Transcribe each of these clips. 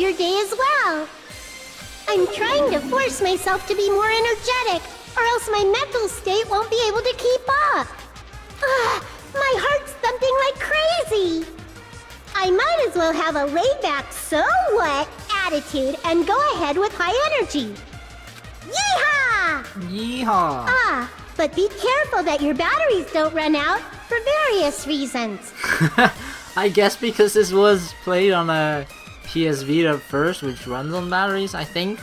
your day as well. I'm trying to force myself to be more energetic, or else my mental state won't be able to keep up. My heart's thumping like crazy. I might as well have a laid-back so what attitude and go ahead with high energy. Yeehaw! Yeehaw! But be careful that your batteries don't run out for various reasons. I guess because this was played on a PS Vita first, which runs on batteries, I think.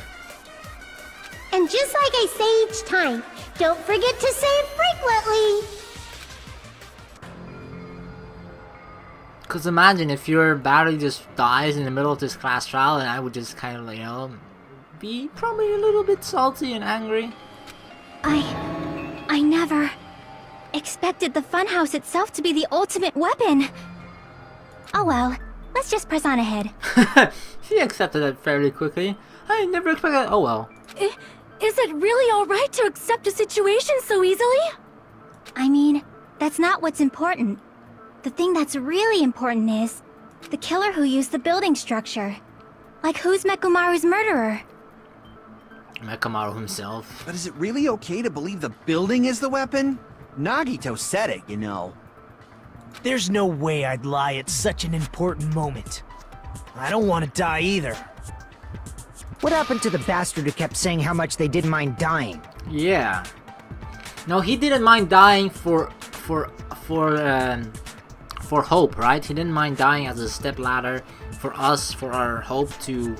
And just like I say each time, don't forget to save frequently. Cause imagine if your battery just dies in the middle of this class trial, and I would just kind of, you know, be probably a little bit salty and angry. I never expected the funhouse itself to be the ultimate weapon. Oh well, let's just press on ahead. He accepted it fairly quickly. I never expected. Oh well. Is it really alright to accept a situation so easily? I mean, that's not what's important. The thing that's really important is the killer who used the building structure. Like, who's Mekumaru's murderer? Mekumaru himself. But is it really okay to believe the building is the weapon? Nagito said it, you know. There's no way I'd lie at such an important moment. I don't want to die either. What happened to the bastard who kept saying how much they didn't mind dying? Yeah. No, he didn't mind dying for hope, right? He didn't mind dying as a stepladder for us, for our hope to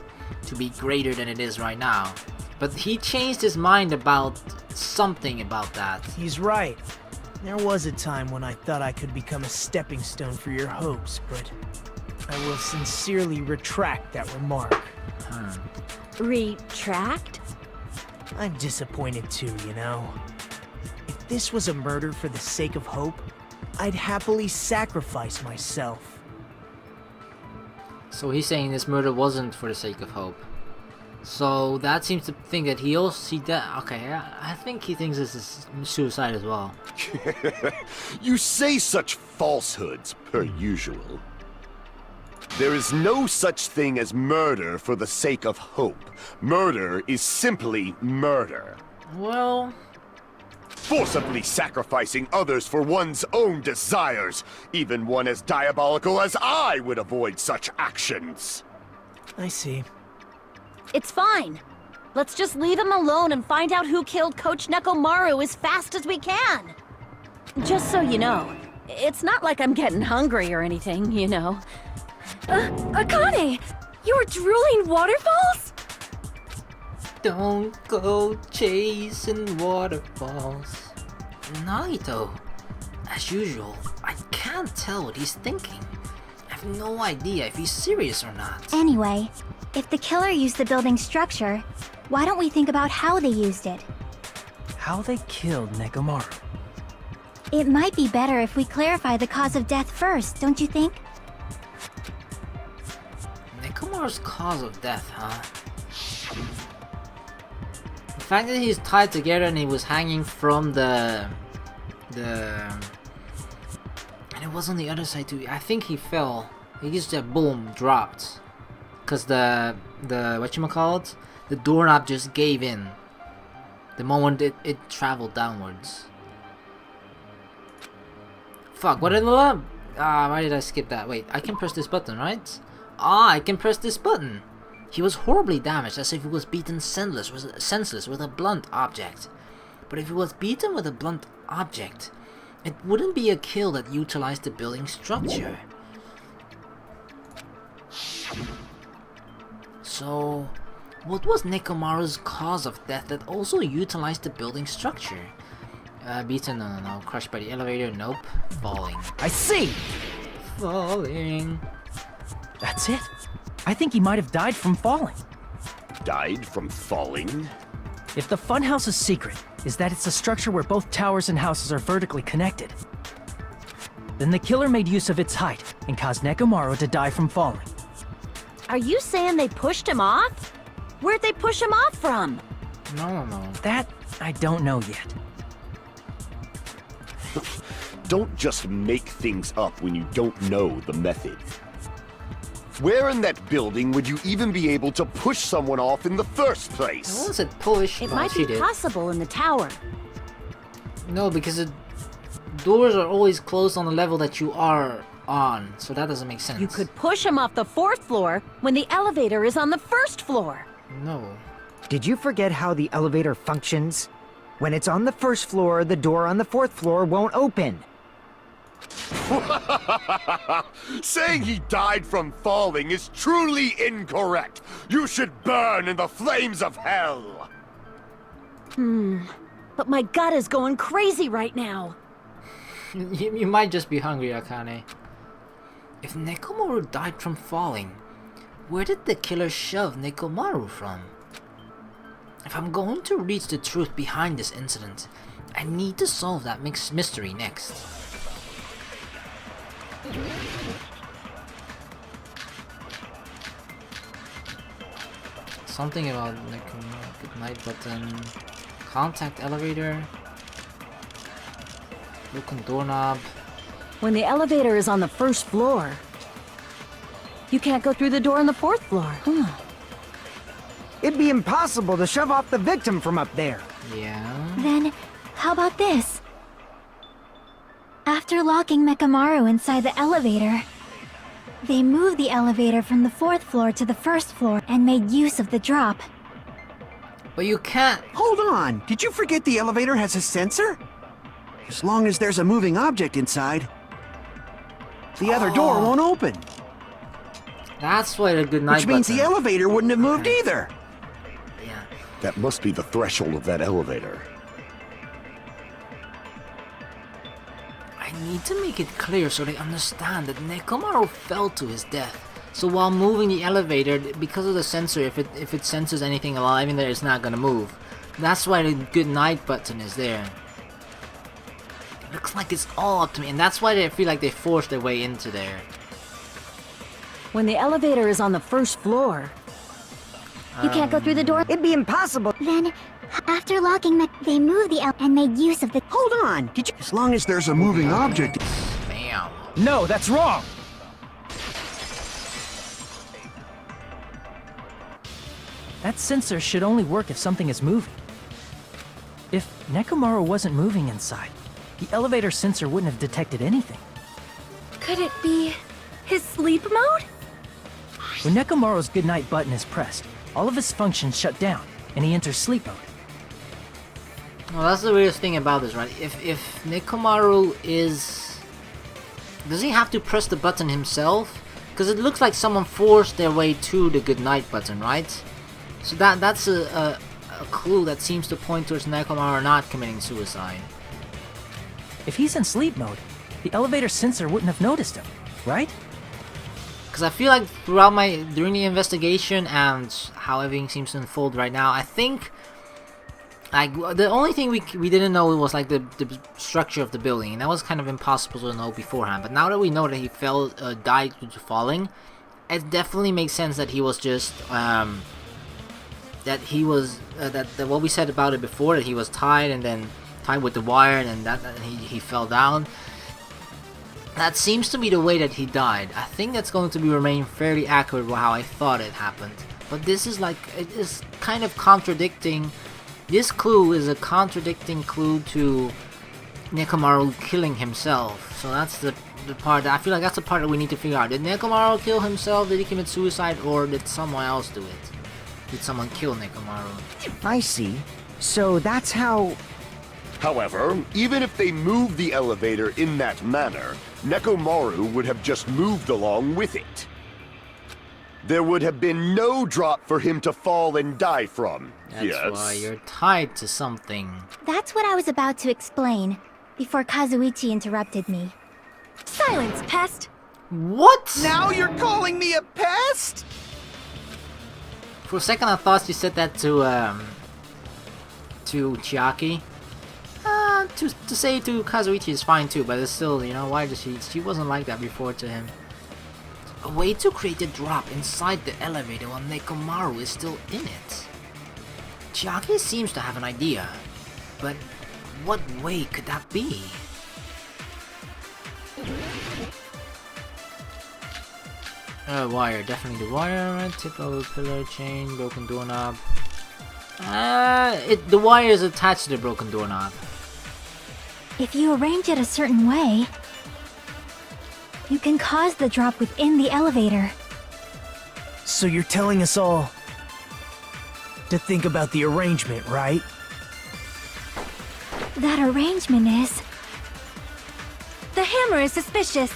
be greater than it is right now. But he changed his mind about something about that. He's right. There was a time when I thought I could become a stepping stone for your hopes, but I will sincerely retract that remark. Retract? I'm disappointed too, you know. If this was a murder for the sake of hope, I'd happily sacrifice myself. So he's saying this murder wasn't for the sake of hope. So that seems to think that he also see that. Okay, I think he thinks this is suicide as well. You say such falsehoods, per usual. There is no such thing as murder for the sake of hope. Murder is simply murder. Well, Forcibly sacrificing others for one's own desires. Even one as diabolical as I would avoid such actions. I see. It's fine. Let's just leave him alone and find out who killed Coach Nekomaru as fast as we can. Just so you know, it's not like I'm getting hungry or anything, you know. Akane! You were drooling waterfalls? don't go chasing waterfalls. Nagito, as usual, I can't tell what he's thinking. I have no idea if he's serious or not. Anyway, if the killer used the building structure, why don't we think about how they used it? How they killed Nekomaru. It might be better if we clarify the cause of death first, don't you think? Nekomaru's cause of death, huh? The fact that he's tied together and he was hanging from the and it was on the other side too. I think he fell. He just boom dropped. Cause the whatchamacallit? The doorknob just gave in. The moment it traveled downwards. Fuck, what did I why did I skip that? Wait, I can press this button, right? I can press this button. He was horribly damaged, as if he was beaten senseless with a blunt object. But if he was beaten with a blunt object, it wouldn't be a kill that utilized the building structure. So, what was Nekomaru's cause of death that also utilized the building structure? Beaten, no. Crushed by the elevator, nope. Falling. I see! Falling. That's it? I think he might have died from falling. Died from falling? If the funhouse's secret is that it's a structure where both towers and houses are vertically connected, then the killer made use of its height and caused Nekomaru to die from falling. Are you saying they pushed him off? Where'd they push him off from? No. That, I don't know yet. Don't just make things up when you don't know the method. Where in that building would you even be able to push someone off in the first No place? one said push. It Well, might she be did. possible in the tower. No, because the doors are always closed on the level that you are on, so that doesn't make sense. You could push him off the 4th floor when the elevator is on the 1st floor. No. Did you forget how the elevator functions? When it's on the first floor, the door on the fourth floor won't open. Saying he died from falling is truly incorrect. You should burn in the flames of hell. But my gut is going crazy right now. You might just be hungry, Akane. If Nekomaru died from falling, where did the killer shove Nekomaru from? If I'm going to reach the truth behind this incident, I need to solve that mystery next. Something about Nekomaru, good night button, contact elevator, look on doorknob. When the elevator is on the 1st floor, you can't go through the door on the 4th floor. It'd be impossible to shove off the victim from up there. Yeah. Then, how about this? After locking Mekamaru inside the elevator, they moved the elevator from the 4th floor to the 1st floor and made use of the drop. But you can't. Hold on, did you forget the elevator has a sensor? As long as there's a moving object inside, the other door won't open. That's why the good night Which means button. the elevator wouldn't have moved either. Yeah. That must be the threshold of that elevator. I need to make it clear so they understand that Nekomaru fell to his death. So while moving the elevator, because of the sensor, if it senses anything alive in there, it's not gonna move. That's why the good night button is there. It looks like it's all up to me, and that's why I feel like they forced their way into there. When the elevator is on the 1st floor, You can't go through the door. It'd be impossible. Then, after locking they moved the and made use of the. Hold on, did you? As long as there's a moving object. Bam. No, that's wrong! That sensor should only work if something is moving. If Nekomaru wasn't moving inside, the elevator sensor wouldn't have detected anything. Could it be his sleep mode? When Nekomaru's goodnight button is pressed, all of his functions shut down, and he enters sleep mode. Well, that's the weirdest thing about this, right? If Nekomaru is... Does he have to press the button himself? Because it looks like someone forced their way to the goodnight button, right? So that's a clue that seems to point towards Nekomaru not committing suicide. If he's in sleep mode, the elevator sensor wouldn't have noticed him, right? Because I feel like during the investigation and how everything seems to unfold right now, I think like the only thing we didn't know was like the structure of the building, and that was kind of impossible to know beforehand. But now that we know that he died due to falling, it definitely makes sense that he was just that what we said about it before, that he was tied and then tied with the wire, and then he fell down. That seems to be the way that he died. I think that's going to remain fairly accurate with how I thought it happened. But this is like, it is kind of contradicting. This clue is a contradicting clue to Nekomaru killing himself. So that's the part that I feel like that's the part that we need to figure out. Did Nekomaru kill himself? Did he commit suicide? Or did someone else do it? Did someone kill Nekomaru? I see. So that's how... However, even if they moved the elevator in that manner, Nekomaru would have just moved along with it. There would have been no drop for him to fall and die from. That's yes. why you're tied to something. That's what I was about to explain, before Kazuichi interrupted me. Silence, pest! What? Now you're calling me a pest? For a second I thought you said that to Chiaki. To say to Kazuichi is fine too, but it's still, you know, why does she wasn't like that before to him. A way to create a drop inside the elevator while Nekomaru is still in it. Chiaki seems to have an idea, but what way could that be? Wire, definitely the wire, right? Tip over pillar, chain, broken doorknob. The wire is attached to the broken doorknob. If you arrange it a certain way, you can cause the drop within the elevator. So you're telling us all to think about the arrangement, right? That arrangement is... The hammer is suspicious.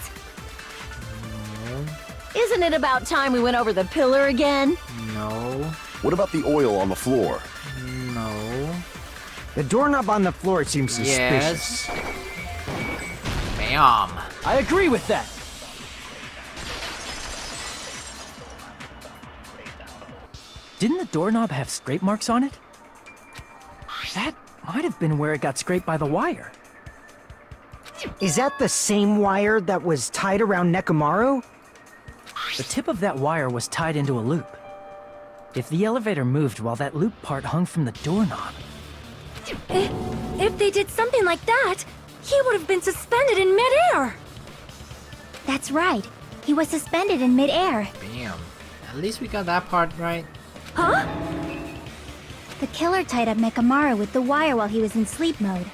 Isn't it about time we went over the pillar again? No. What about the oil on the floor? No. The doorknob on the floor seems suspicious. Yes. Bam. I agree with that. Didn't the doorknob have scrape marks on it? That might have been where it got scraped by the wire. Is that the same wire that was tied around Nekomaru? The tip of that wire was tied into a loop. If the elevator moved while that loop part hung from the doorknob... If they did something like that, he would have been suspended in midair. That's right. He was suspended in midair. Bam. At least we got that part right. Huh? The killer tied up Nekomaru with the wire while he was in sleep mode.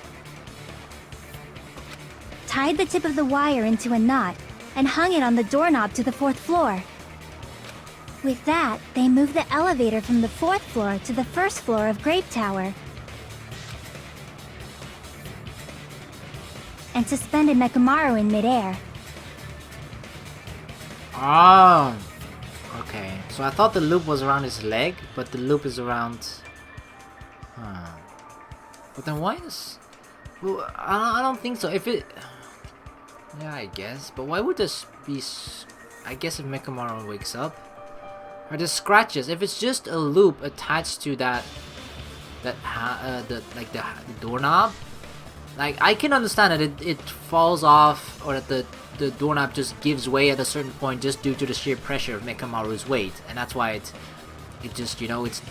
Tied the tip of the wire into a knot and hung it on the doorknob to the 4th floor. With that, they moved the elevator from the 4th floor to the 1st floor of Grape Tower. And suspended Nekomaru in midair. Oh. Okay. So I thought the loop was around his leg, but the loop is around... Huh. But then why is... Well, I don't think so. If it... Yeah, I guess. But why would this be... I guess if Nekomaru wakes up... Are the scratches? If it's just a loop attached to the doorknob, like I can understand that it falls off, or that the doorknob just gives way at a certain point just due to the sheer pressure of Nekomaru's weight, and that's why it just, you know, it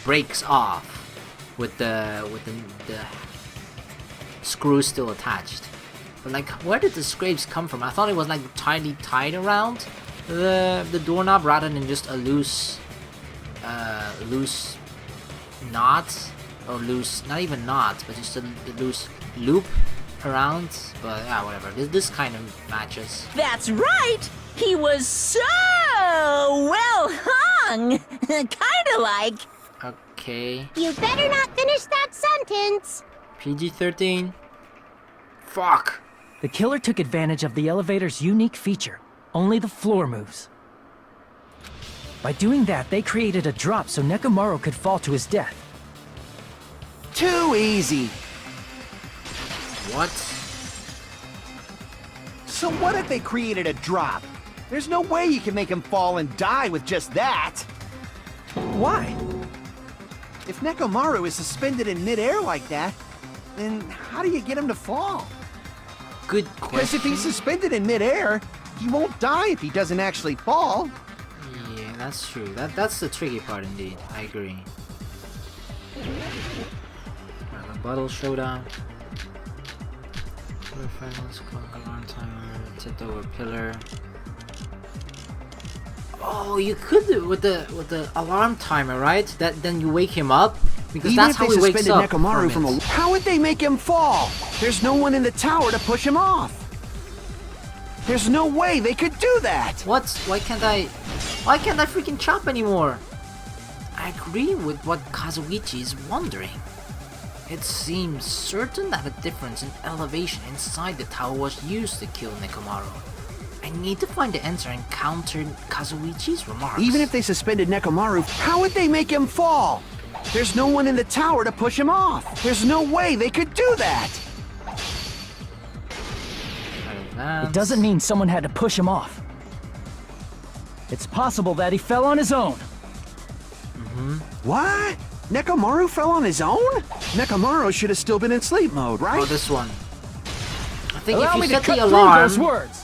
breaks off with the screw still attached. But like, where did the scrapes come from? I thought it was like tightly tied around the doorknob rather than just a loose knot, or loose, not even knot, but just a loose loop around. But yeah, whatever. This kind of matches. That's right! He was so well hung! Kinda like... Okay. You better not finish that sentence. PG-13. Fuck. The killer took advantage of the elevator's unique feature. Only the floor moves. By doing that, they created a drop so Nekomaru could fall to his death. Too easy. What? So what if they created a drop? There's no way you can make him fall and die with just that. Why? If Nekomaru is suspended in midair like that, then how do you get him to fall? Good Because question. if he's suspended in midair, he won't die if he doesn't actually fall. Yeah, that's true. That's the tricky part indeed. I agree. Rebuttal showdown. Let's clock alarm timer. Tipped over pillar. Oh, you could do with the alarm timer, right? Then you wake him up, because Even that's if how they he wakes suspended up. Nekomaru from a... How would they make him fall? There's no one in the tower to push him off. There's no way they could do that. What? Why can't I freaking chop anymore? I agree with what Kazuichi is wondering. It seems certain that a difference in elevation inside the tower was used to kill Nekomaru. I need to find the answer and counter Kazuichi's remarks. Even if they suspended Nekomaru, how would they make him fall? There's no one in the tower to push him off. There's no way they could do that. It doesn't mean someone had to push him off. It's possible that he fell on his own. What? Nekomaru fell on his own? Nekomaru should have still been in sleep mode, right? Oh, this one. I think Allow if me you to set cut the through alarm. those words.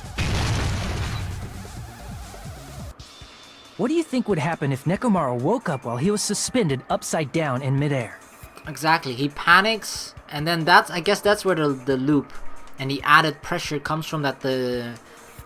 What do you think would happen if Nekomaru woke up while he was suspended upside down in midair? Exactly. He panics, and then I guess that's where the loop and the added pressure comes from, that the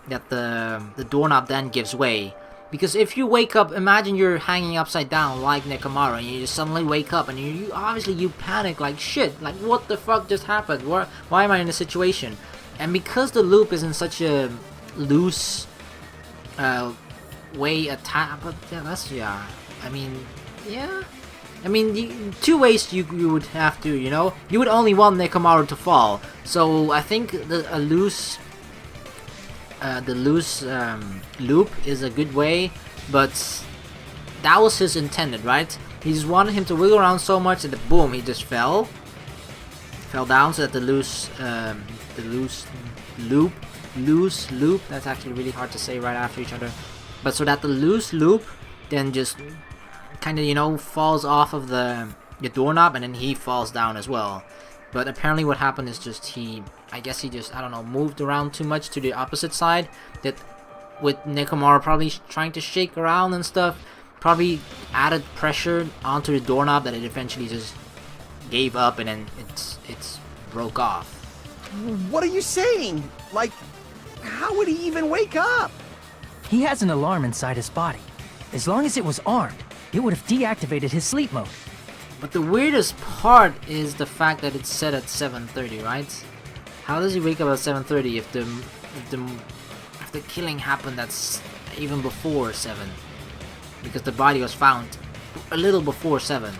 that the doorknob then gives way. Because if you wake up, imagine you're hanging upside down like Nekomaru, and you just suddenly wake up, and you obviously you panic like shit, like what the fuck just happened? Why am I in this situation? And because the loop is in such a loose way attack, but yeah, I mean, two ways you would have to, you know, you would only want Nekomaru to fall. So I think the loose loop is a good way, but that was his intended, right? He just wanted him to wiggle around so much that boom, he just fell down, so that the loose loop, that's actually really hard to say right after each other, but so that the loose loop then just kind of, you know, falls off of the doorknob, and then he falls down as well. But apparently what happened is just I guess he just, I don't know, moved around too much to the opposite side, that with Nekomaru probably trying to shake around and stuff, probably added pressure onto the doorknob that it eventually just gave up, and then it's broke off. What are you saying? Like, how would he even wake up? He has an alarm inside his body. As long as it was armed, it would have deactivated his sleep mode. But the weirdest part is the fact that it's set at 7:30, right? How does he wake up at 7:30 if the killing happened that's even before 7? Because the body was found a little before 7.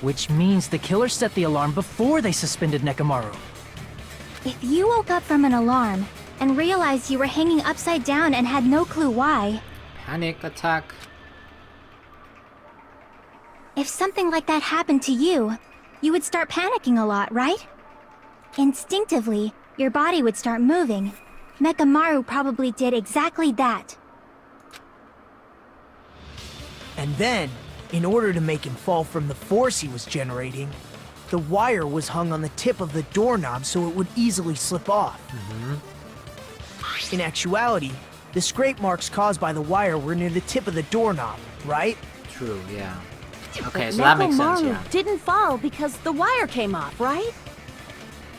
Which means the killer set the alarm before they suspended Nekomaru. If you woke up from an alarm and realized you were hanging upside down and had no clue why, Panic attack. if something like that happened to you, you would start panicking a lot, right? Instinctively, your body would start moving. Nekomaru probably did exactly that. And then, in order to make him fall from the force he was generating, the wire was hung on the tip of the doorknob so it would easily slip off. In actuality, the scrape marks caused by the wire were near the tip of the doorknob, right? True, yeah. Okay, But so that makes sense, Nekomaru yeah. didn't fall because the wire came off, right?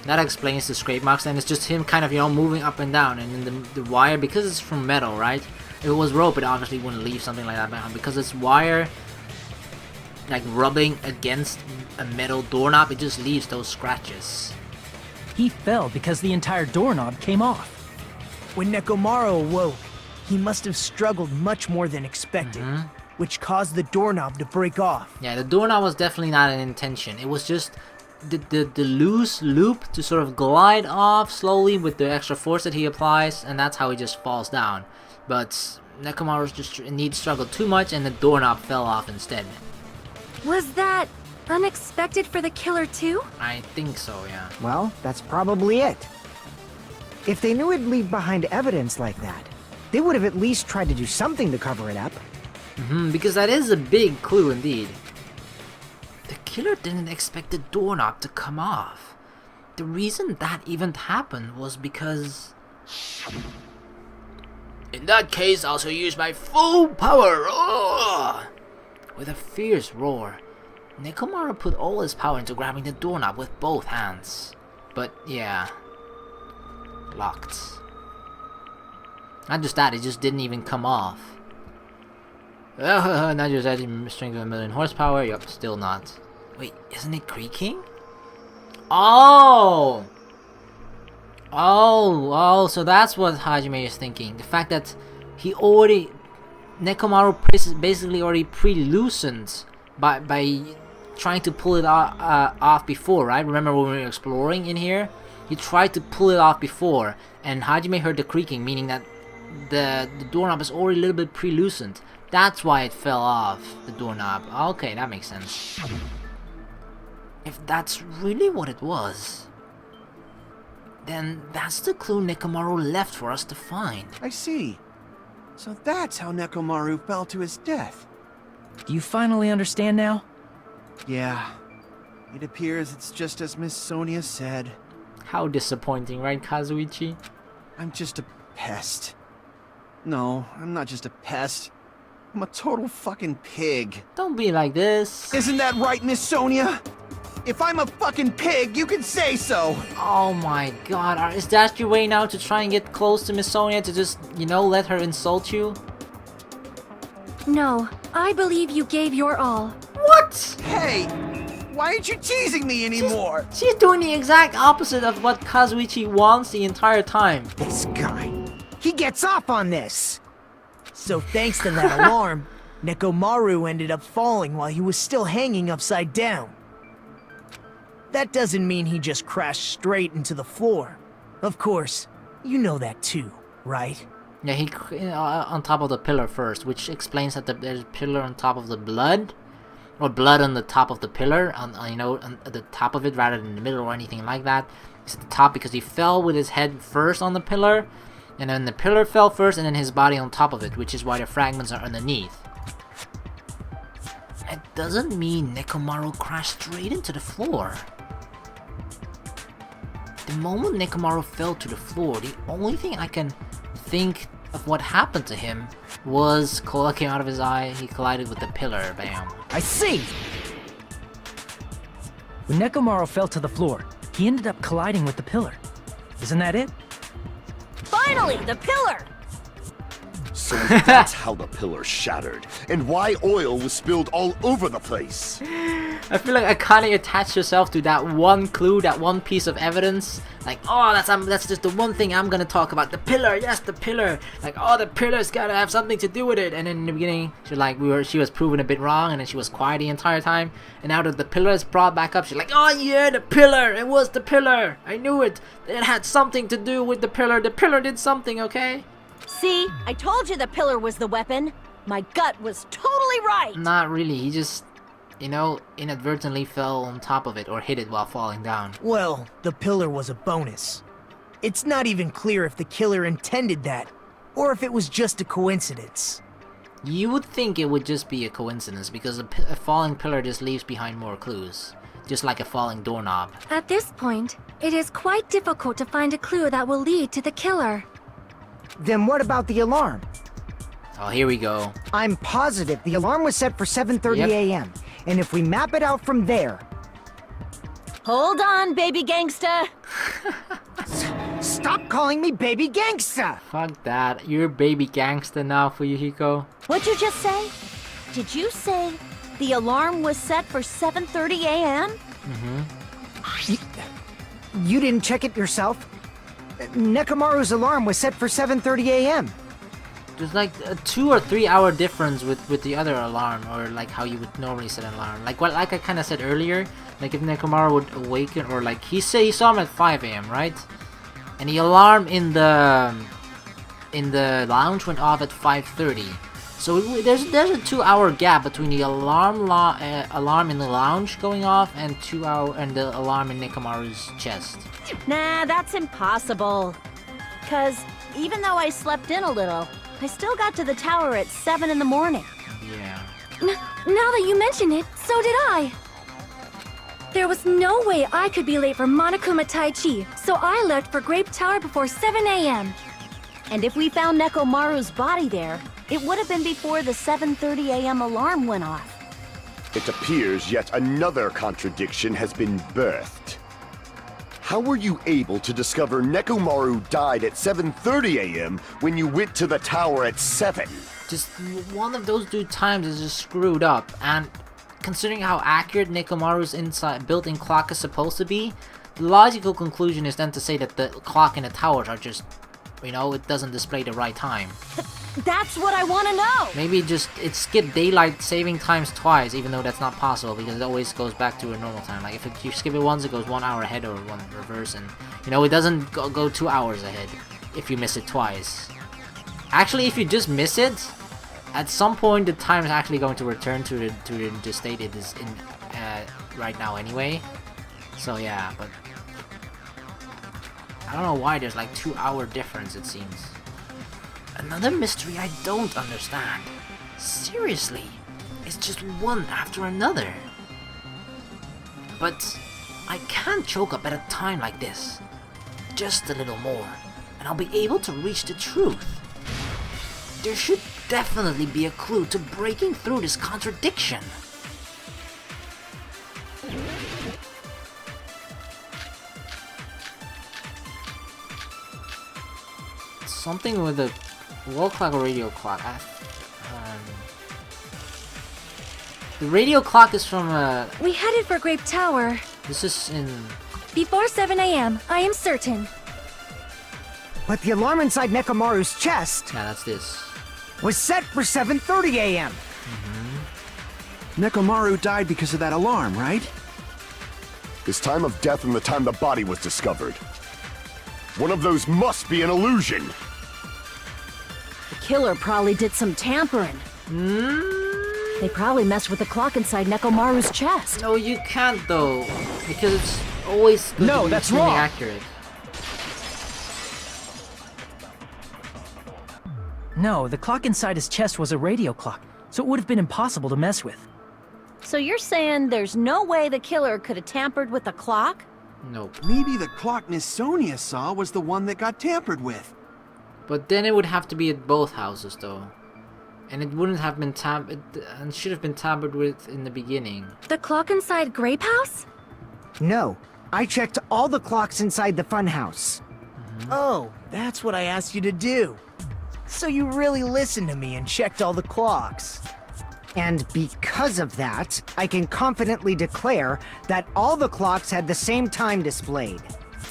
That explains the scrape marks, and it's just him kind of, you know, moving up and down, and then the wire, because it's from metal, right? If it was rope, it obviously wouldn't leave something like that behind. Because it's wire, like rubbing against a metal doorknob, it just leaves those scratches. He fell because the entire doorknob came off. When Nekomaru awoke, he must have struggled much more than expected, which caused the doorknob to break off. Yeah, the doorknob was definitely not an intention. It was just the loose loop to sort of glide off slowly with the extra force that he applies, and that's how he just falls down. But Nekomaru's just struggled too much, and the doorknob fell off instead. Was that unexpected for the killer too? I think so, yeah. Well, that's probably it. If they knew it'd leave behind evidence like that, they would have at least tried to do something to cover it up. Because that is a big clue indeed. The killer didn't expect the doorknob to come off. The reason that event happened was because... In that case, I'll also use my full power! Oh! With a fierce roar, Nekomaru put all his power into grabbing the doorknob with both hands. But yeah... locked. Not just that, it just didn't even come off. Not just adding strength of 1,000,000 horsepower. Yup, still not. Wait, isn't it creaking? Oh! So that's what Hajime is thinking. The fact that Nekomaru basically already pre-loosened by trying to pull it off before, right? Remember when we were exploring in here? He tried to pull it off before, and Hajime heard the creaking, meaning that the doorknob is already a little bit pre-loosened. That's why it fell off, the doorknob. Okay, that makes sense. If that's really what it was, then that's the clue Nekomaru left for us to find. I see. So that's how Nekomaru fell to his death. Do you finally understand now? Yeah. It appears it's just as Miss Sonia said. How disappointing, right, Kazuichi? I'm just a pest. No, I'm not just a pest. I'm a total fucking pig. Don't be like this. Isn't that right, Miss Sonia? If I'm a fucking pig, you can say so. Oh my god, is that your way now to try and get close to Miss Sonia to just, you know, let her insult you? No, I believe you gave your all. What? Hey, why aren't you teasing me anymore? She's doing the exact opposite of what Kazuichi wants the entire time. This guy. He gets off on this. So thanks to that alarm, Nekomaru ended up falling while he was still hanging upside down. That doesn't mean he just crashed straight into the floor. Of course, you know that too, right? Yeah, he on top of the pillar first, which explains that there's a pillar on top of the blood, or blood on the top of the pillar, you know, on the top of it rather than in the middle or anything like that. It's at the top because he fell with his head first on the pillar, and then the pillar fell first, and then his body on top of it, which is why the fragments are underneath. It doesn't mean Nekomaru crashed straight into the floor. The moment Nekomaru fell to the floor, the only thing I can think of what happened to him was cola came out of his eye, he collided with the pillar, bam. I see. When Nekomaru fell to the floor, he ended up colliding with the pillar. Isn't that it? Finally, the pillar! So that's how the pillar shattered, and why oil was spilled all over the place. I feel like I kinda attached yourself to that one clue, that one piece of evidence. Like, oh, that's just the one thing I'm gonna talk about. The pillar, yes, the pillar. Like, oh, the pillar's gotta have something to do with it. And then in the beginning, she was proven a bit wrong, and then she was quiet the entire time. And now that the pillar is brought back up, she's like, oh yeah, the pillar. It was the pillar. I knew it. It had something to do with the pillar. The pillar did something, okay? See, I told you the pillar was the weapon. My gut was totally right. Not really. He just, you know, inadvertently fell on top of it or hit it while falling down. Well, the pillar was a bonus. It's not even clear if the killer intended that, or if it was just a coincidence. You would think it would just be a coincidence because a falling pillar just leaves behind more clues. Just like a falling doorknob. At this point, it is quite difficult to find a clue that will lead to the killer. Then what about the alarm? Oh, here we go. I'm positive the alarm was set for 7:30 Yep. a.m. And if we map it out from there... Hold on, baby gangsta. Stop calling me baby gangsta! Fuck that. You're baby gangster now, Fuyuhiko. What'd you just say? Did you say the alarm was set for 7:30 a.m.? You didn't check it yourself? Nekomaru's alarm was set for 7:30 a.m. There's like a 2 or 3 hour difference with the other alarm, or like how you would normally set an alarm. Like I kind of said earlier, like if Nekomaru would awaken, or like he saw him at 5 a.m. right? And the alarm in the lounge went off at 5:30. So there's a 2 hour gap between the alarm in the lounge going off and the alarm in Nekomaru's chest. Nah, that's impossible. 'Cause even though I slept in a little, I still got to the tower at 7 in the morning. Yeah. Now that you mention it, so did I. There was no way I could be late for Monokuma Tai Chi, so I left for Grape Tower before 7 a.m. And if we found Nekomaru's body there, it would have been before the 7:30 a.m. alarm went off. It appears yet another contradiction has been birthed. How were you able to discover Nekomaru died at 7:30 a.m. when you went to the tower at 7? Just one of those 2 times is just screwed up, and considering how accurate Nekomaru's built-in clock is supposed to be, the logical conclusion is then to say that the clock in the towers are just, you know, it doesn't display the right time. That's what I want to know! Maybe it skipped daylight saving times twice, even though that's not possible, because it always goes back to a normal time. Like, if you skip it once, it goes 1 hour ahead or one reverse, and, you know, it doesn't go 2 hours ahead if you miss it twice. Actually, if you just miss it, at some point the time is actually going to return to the state it is in right now anyway. So yeah, but I don't know why there's like 2 hour difference, it seems. Another mystery I don't understand. Seriously, it's just one after another. But I can't choke up at a time like this. Just a little more, and I'll be able to reach the truth. There should definitely be a clue to breaking through this contradiction. something with a wall clock or radio clock. The radio clock is from We headed for Grape Tower. this is in... Before 7 a.m., I am certain. But the alarm inside Nekomaru's chest Yeah, that's this. was set for 7:30 a.m. Nekomaru died because of that alarm, right? His time of death and the time the body was discovered. One of those must be an illusion. The killer probably did some tampering. They probably messed with the clock inside Nekomaru's chest. No, you can't though, because it's always good No, to be that's extremely wrong. accurate. No, the clock inside his chest was a radio clock, so it would have been impossible to mess with. So you're saying there's no way the killer could have tampered with the clock? Nope. Maybe the clock Miss Sonia saw was the one that got tampered with. But then it would have to be at both houses though. And it wouldn't have been and should have been tampered with in the beginning. The clock inside Grape House? No, I checked all the clocks inside the funhouse. Oh, that's what I asked you to do. So you really listened to me and checked all the clocks. And because of that, I can confidently declare that all the clocks had the same time displayed.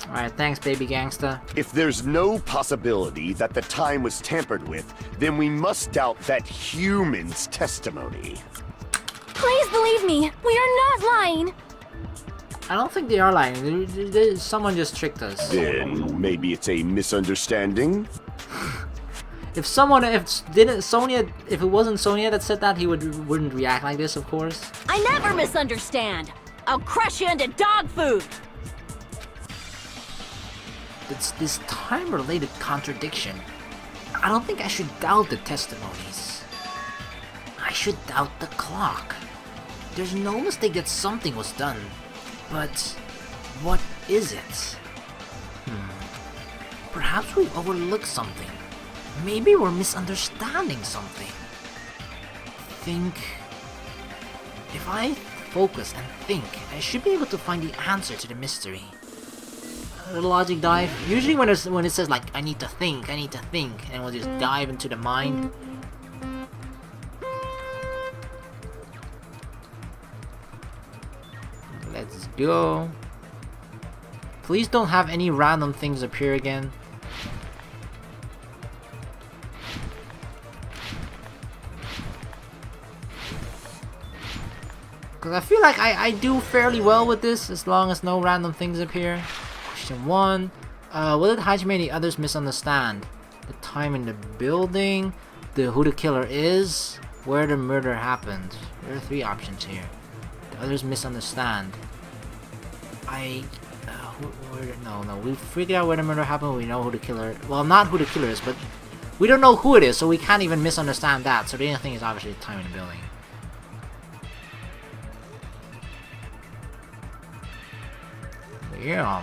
Alright, thanks baby gangsta. If there's no possibility that the time was tampered with, then we must doubt that human's testimony. Please believe me, we are not lying. I don't think they are lying. Someone just tricked us. Then maybe it's a misunderstanding? If it wasn't Sonia that said that, he wouldn't react like this, of course. I never misunderstand. I'll crush you into dog food. It's this time-related contradiction. I don't think I should doubt the testimonies. I should doubt the clock. There's no mistake that something was done. But what is it? Perhaps we overlooked something. Maybe we're misunderstanding something. If I focus and think, I should be able to find the answer to the mystery. A logic dive. Usually when it says like, I need to think, and we'll just dive into the mind. Let's go. Please don't have any random things appear again. Because I feel like I do fairly well with this as long as no random things appear. Question 1. What did Hajime and the others misunderstand? The time in the building, who the killer is, where the murder happened. There are 3 options here. The others misunderstand. No, we figured out where the murder happened, we know who the killer... Well, not who the killer is, but we don't know who it is, so we can't even misunderstand that. So the only thing is obviously the time in the building. Yeah.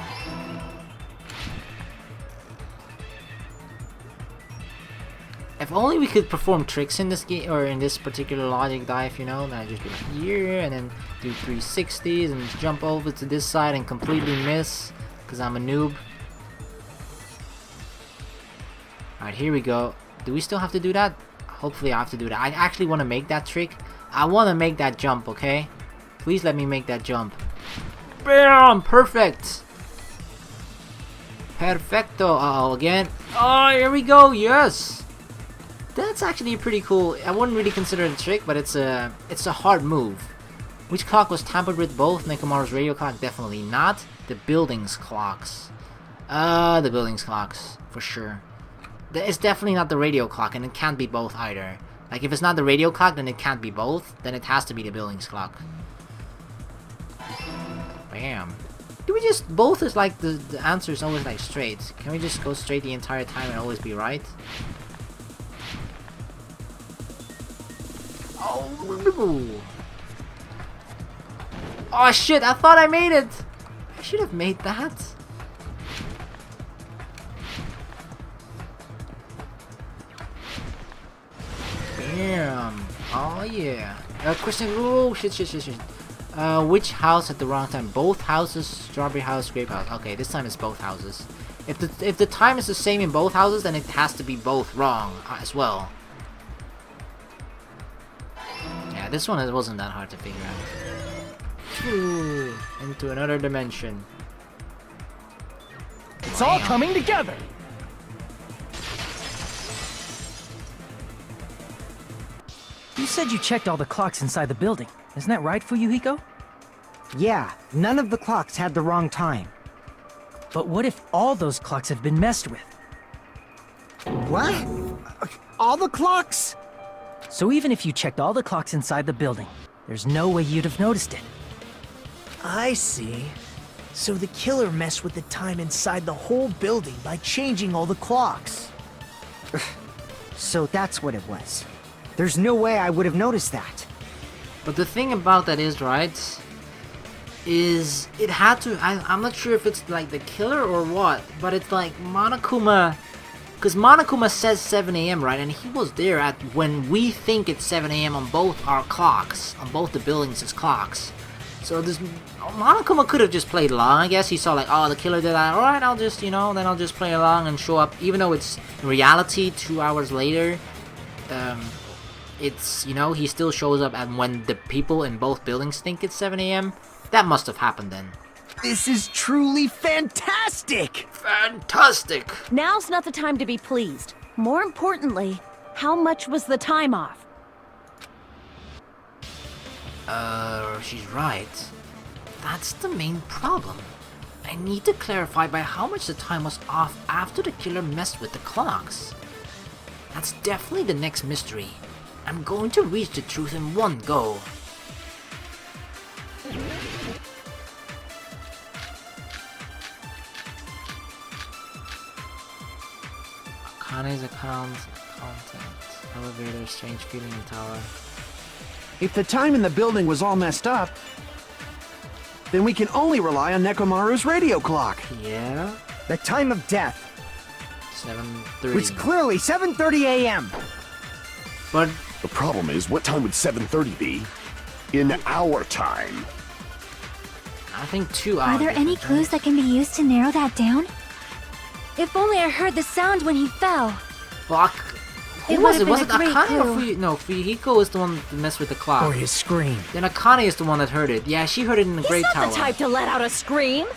If only we could perform tricks in this game, or in this particular logic dive, you know, then just be like here, and then do 360s, and jump over to this side and completely miss, because I'm a noob. Alright, here we go. Do we still have to do that? Hopefully I have to do that. I actually want to make that trick. I want to make that jump, okay? Please let me make that jump. Bam! Perfect! Perfecto! Uh-oh, again. Oh, here we go! Yes! That's actually pretty cool. I wouldn't really consider it a trick, but it's a hard move. Which clock was tampered with? Both? Nekomaru's radio clock? Definitely not. The building's clocks. The building's clocks. For sure. It's definitely not the radio clock, and it can't be both either. Like, if it's not the radio clock, then it can't be both. Then it has to be the building's clock. Bam. Do we just... Both is like the answer is always like straight. Can we just go straight the entire time and always be right? Oh. Oh shit, I thought I made it! I should have made that. Bam. Oh yeah. Question... Oh shit. Which house at the wrong time? Both houses, Strawberry House, Grape House. Okay, this time it's both houses. If the time is the same in both houses, then it has to be both wrong as well. Yeah, this one it wasn't that hard to figure out. Ooh, into another dimension. It's all coming together! You said you checked all the clocks inside the building. Isn't that right, Fuyuhiko? Yeah, none of the clocks had the wrong time. But what if all those clocks have been messed with? What? All the clocks? So even if you checked all the clocks inside the building, there's no way you'd have noticed it. I see. So the killer messed with the time inside the whole building by changing all the clocks. So that's what it was. There's no way I would have noticed that. But the thing about that is, right, is it had to, I'm not sure if it's like the killer or what, but it's like Monokuma, because Monokuma says 7 AM, right, and he was there at when we think it's 7 AM on both our clocks, on both the buildings' clocks. So this, Monokuma could have just played along, I guess. He saw like, oh, the killer did that, alright, I'll just, then I'll just play along and show up, even though it's in reality 2 hours later. It's, he still shows up and when the people in both buildings think it's 7 AM. That must have happened then. This is truly fantastic! Fantastic! Now's not the time to be pleased. More importantly, how much was the time off? She's right. That's the main problem. I need to clarify by how much the time was off after the killer messed with the clocks. That's definitely the next mystery. I'm going to reach the truth in one go. Akane's account, content, elevator, strange feeling in tower. If the time in the building was all messed up, then we can only rely on Nekomaru's radio clock. Yeah? The time of death 7:30. was clearly 7:30 a.m. But The problem is, what time would 7:30 be? In our time. I think 2 hours. Are there any difference, clues that can be used to narrow that down? If only I heard the sound when he fell. Fuck. Who It was would've it? Was been it a great Akane or clue. No, Fuyuhiko is the one that messed with the clock. Or his scream. Then Akane is the one that heard it. Yeah, she heard it in the He's Great not Tower. the type to let out a scream.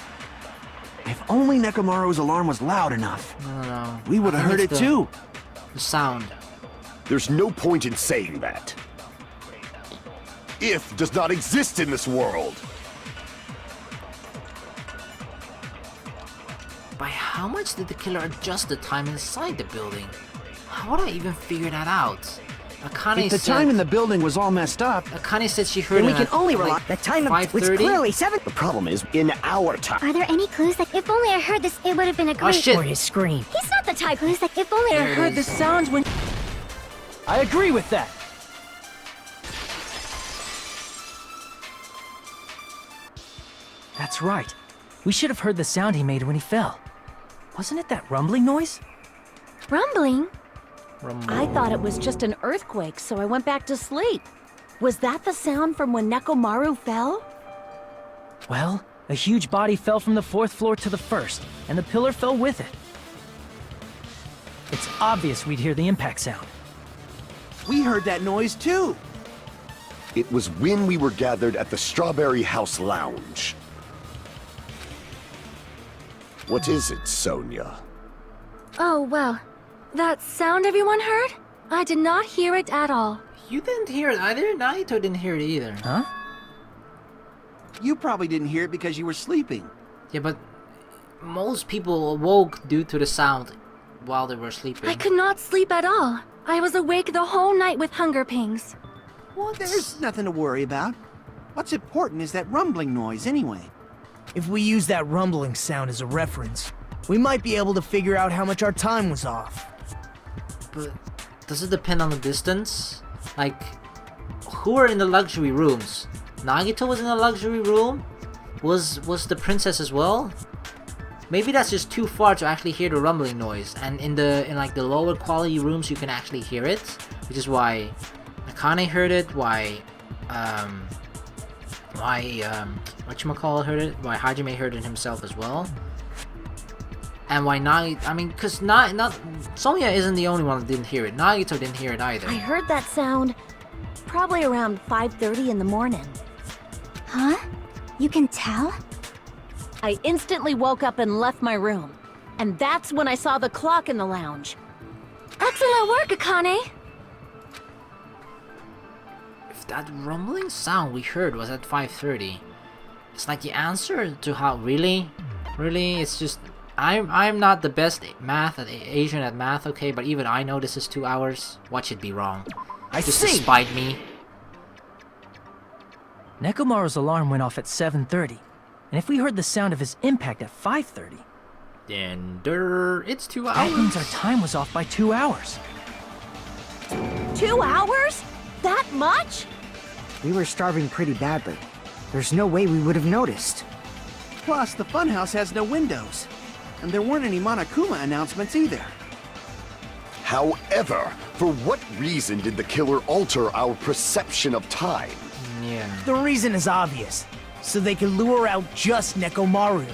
If only Nekomaru's alarm was loud enough, No. we would I have think heard it it's too. The sound. There's no point in saying that. If does not exist in this world. By how much did the killer adjust the time inside the building? How would I even figure that out? Akane If the said, time in the building was all messed up, Akane said she heard Then we it can at, only like, rely. The time of was 5:30? clearly 7. The problem is, in our time. Are there any clues that if only I heard this, it would have been a Oh great shit! Or his scream. He's not the type clues that if only I There it heard is. the sound when I agree with that. That's right. We should have heard the sound he made when he fell. Wasn't it that rumbling noise? rumbling. I thought it was just an earthquake, so I went back to sleep. Was that the sound from when Nekomaru fell? Well, a huge body fell from the 4th floor to the 1st, and the pillar fell with it. It's obvious we'd hear the impact sound. we heard that noise too. It was when we were gathered at the Strawberry House Lounge. What is it, Sonia? Oh, well. That sound everyone heard? I did not hear it at all. You didn't hear it either. Naito didn't hear it either. Huh? You probably didn't hear it because you were sleeping. Yeah, but most people awoke due to the sound while they were sleeping. I could not sleep at all. I was awake the whole night with hunger pangs. What? There's nothing to worry about. What's important is that rumbling noise anyway. If we use that rumbling sound as a reference, we might be able to figure out how much our time was off. But does it depend on the distance? Like, who are in the luxury rooms? Nagito was in a luxury room? Was the princess as well? Maybe that's just too far to actually hear the rumbling noise, and in like the lower quality rooms you can actually hear it, which is why Akane heard it, why whatchamacallit heard it, why Hajime heard it himself as well. And why Nagito? I mean, because not Sonya isn't the only one that didn't hear it. Nagito didn't hear it either. I heard that sound probably around 5:30 in the morning. Huh? You can tell? I instantly woke up and left my room. And that's when I saw the clock in the lounge. Excellent work, Akane! If that rumbling sound we heard was at 5:30, it's like the answer to how really, it's just I'm not the best Asian at math, okay, but even I know this is 2 hours. What should be wrong? I Just see. to spite me. Nekomaru's alarm went off at 7:30, and if we heard the sound of his impact at 5:30, Then it's 2 that means our hours. time was off by 2 hours. 2 hours? That much? We were starving pretty badly. There's no way we would have noticed. Plus, the funhouse has no windows. And there weren't any Monokuma announcements either. However, for what reason did the killer alter our perception of time? Yeah. The reason is obvious. So they can lure out just Nekomaru.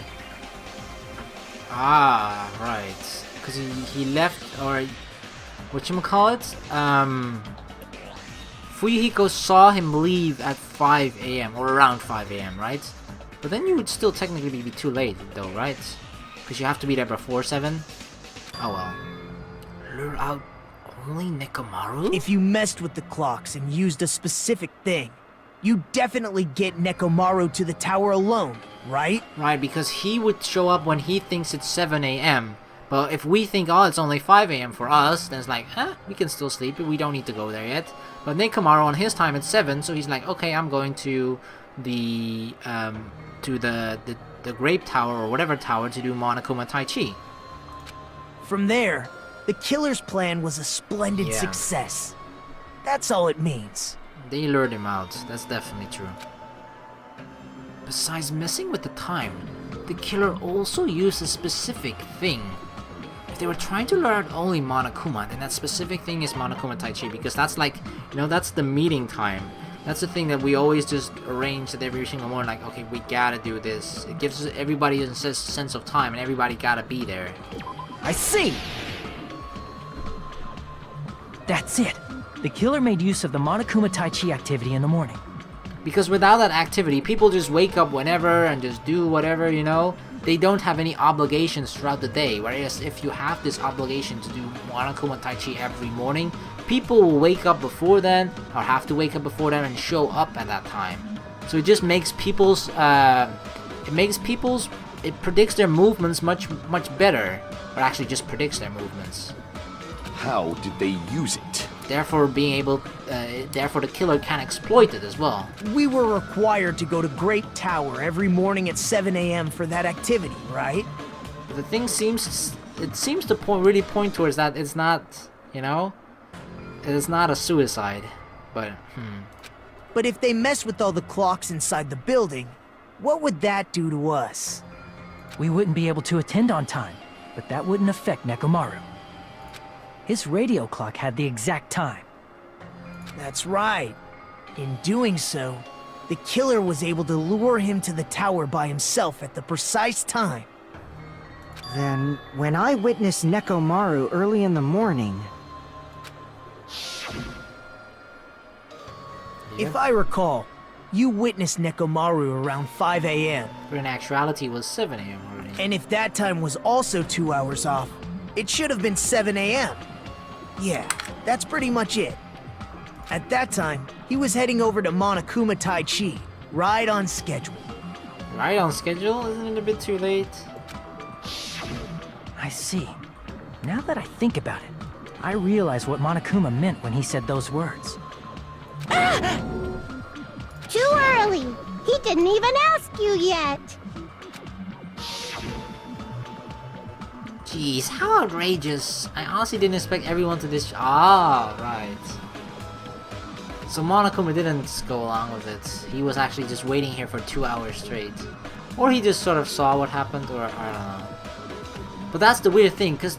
Ah, right. Because he left, or whatchamacallit? Fuyuhiko saw him leave at 5 a.m. or around 5 a.m., right? But then you would still technically be too late, though, right? Because you have to be there before 7? Oh well. Lure out only Nekomaru? If you messed with the clocks and used a specific thing, you definitely get Nekomaru to the tower alone, right? Right, because he would show up when he thinks it's 7 a.m. But if we think, oh, it's only 5 a.m. for us, then it's like, we can still sleep, we don't need to go there yet. But Nekomaru on his time it's 7, so he's like, okay, I'm going to the Grape Tower or whatever tower to do Monokuma Tai Chi. From there, the killer's plan was a splendid Yeah. success. That's all it means. They lured him out, that's definitely true. Besides messing with the time, the killer also used a specific thing. If they were trying to lure out only Monokuma, then that specific thing is Monokuma Tai Chi, because that's like, that's the meeting time. That's the thing that we always just arrange at every single morning, like, okay, we gotta do this. It gives everybody a sense of time, and everybody gotta be there. I see! That's it. The killer made use of the Monokuma Tai Chi activity in the morning. Because without that activity, people just wake up whenever and just do whatever, They don't have any obligations throughout the day. Whereas if you have this obligation to do Monokuma Tai Chi every morning, people will wake up before then, or have to wake up before then and show up at that time. So it just makes it predicts their movements much better. Or actually just predicts their movements. How did they use it? Therefore therefore the killer can exploit it as well. We were required to go to Great Tower every morning at 7 a.m. for that activity, right? But the thing seems to really point towards that it's not, it is not a suicide. But But if they mess with all the clocks inside the building, what would that do to us? We wouldn't be able to attend on time, but that wouldn't affect Nekomaru. His radio clock had the exact time. That's right. In doing so, the killer was able to lure him to the tower by himself at the precise time. Then, when I witnessed Nekomaru early in the morning... If I recall, you witnessed Nekomaru around 5 a.m. but in actuality it was 7 a.m. already. And if that time was also 2 hours off, it should have been 7 a.m. Yeah, that's pretty much it. At that time, he was heading over to Monokuma Tai Chi, right on schedule. Right on schedule? Isn't it a bit too late? I see. Now that I think about it, I realize what Monokuma meant when he said those words. Too early. He didn't even ask you yet. Jeez, how outrageous. I honestly didn't expect everyone to this. Ah, right. So Monokuma didn't go along with it. He was actually just waiting here for 2 hours straight. Or he just sort of saw what happened, or I don't know. But that's the weird thing, because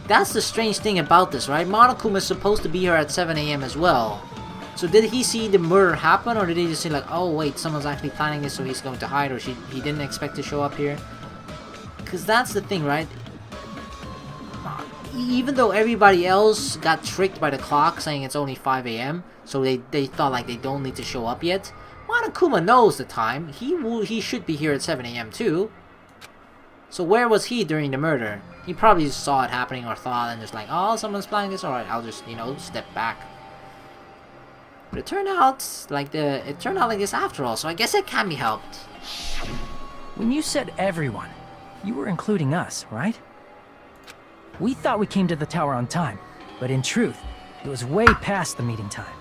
that's the strange thing about this, right? Monokuma is supposed to be here at 7 a.m. as well. So did he see the murder happen, or did he just say like, oh wait, someone's actually planning this so he's going to hide, or he didn't expect to show up here? Because that's the thing, right? even though everybody else got tricked by the clock saying it's only 5 a.m., so they thought like they don't need to show up yet, Monokuma knows the time. He should be here at 7 a.m. too. So where was he during the murder? He probably just saw it happening or thought and just like, oh, someone's planning this, alright, I'll just, you know, step back. But it turned out like this after all, so I guess it can be helped. When you said everyone, you were including us, right? We thought we came to the tower on time, but in truth, it was way past the meeting time.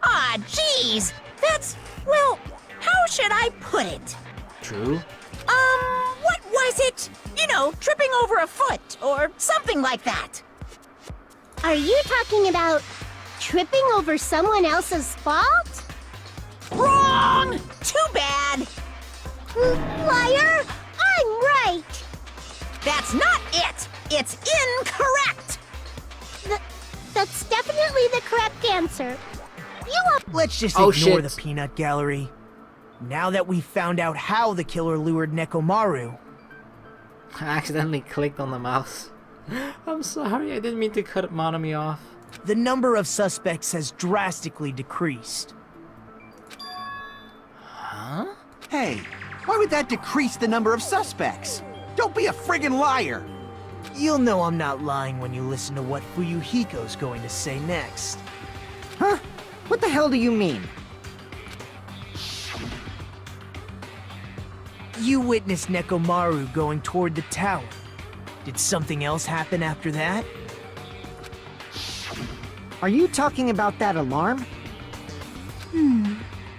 Ah, jeez! That's, well, how should I put it? True. What was it? You know, tripping over a foot, or something like that. Are you talking about tripping over someone else's fault? Wrong! Too bad! Liar! I'm right! That's not it! It's incorrect! That's definitely the correct answer. You up? Let's just Oh, ignore shit. the peanut gallery. Now that we've found out how the killer lured Nekomaru, I accidentally clicked on the mouse. I'm sorry, I didn't mean to cut Monomi off. the number of suspects has drastically decreased. Huh? Hey, why would that decrease the number of suspects? Don't be a friggin' liar! You'll know I'm not lying when you listen to what Fuyuhiko's going to say next. Huh? What the hell do you mean? You witnessed Nekomaru going toward the tower. Did something else happen after that? Are you talking about that alarm?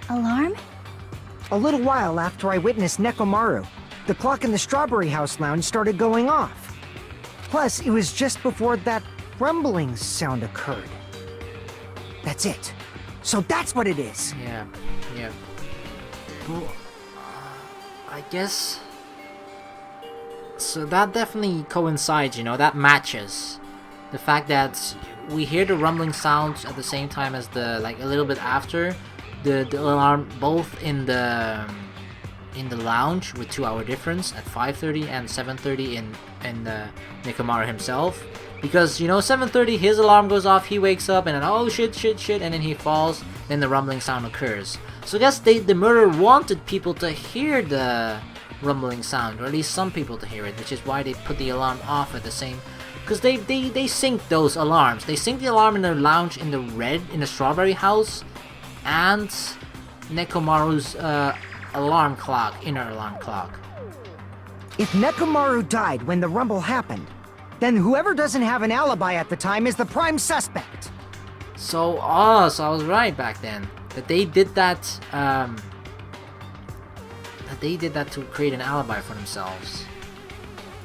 Alarm? A little while after I witnessed Nekomaru, the clock in the Strawberry House lounge started going off. Plus, it was just before that rumbling sound occurred. That's it. So that's what it is. Yeah. Well, I guess... So that definitely coincides, you know, that matches. The fact that we hear the rumbling sounds at the same time as the, like, a little bit after the alarm, both in the lounge with 2 hour difference at 5:30 and 7:30 in Nekomaru himself. Because, you know, 7:30 his alarm goes off, he wakes up and then, oh shit, and then he falls, then the rumbling sound occurs. So I guess the murderer wanted people to hear the rumbling sound, or at least some people to hear it, which is why they put the alarm off at the same... Because they sync those alarms. They sync the alarm in the lounge in the Strawberry House, and Nekomaru's alarm clock, inner alarm clock. If Nekomaru died when the rumble happened, then whoever doesn't have an alibi at the time is the prime suspect. So I was right back then. That they did that, to create an alibi for themselves.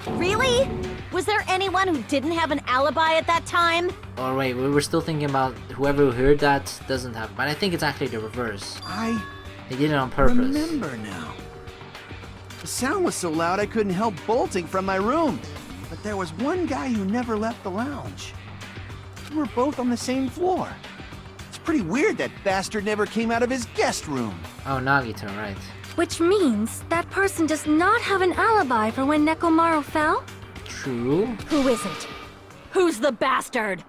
Really? Was there anyone who didn't have an alibi at that time? Or wait, we were still thinking about whoever heard that doesn't have, but I think it's actually the reverse. I They did it on purpose. remember now. The sound was so loud I couldn't help bolting from my room. But there was one guy who never left the lounge. We were both on the same floor. It's pretty weird that bastard never came out of his guest room. Oh, Nagito, right. Which means that person does not have an alibi for when Nekomaru fell? True. Who is it? Who's the bastard?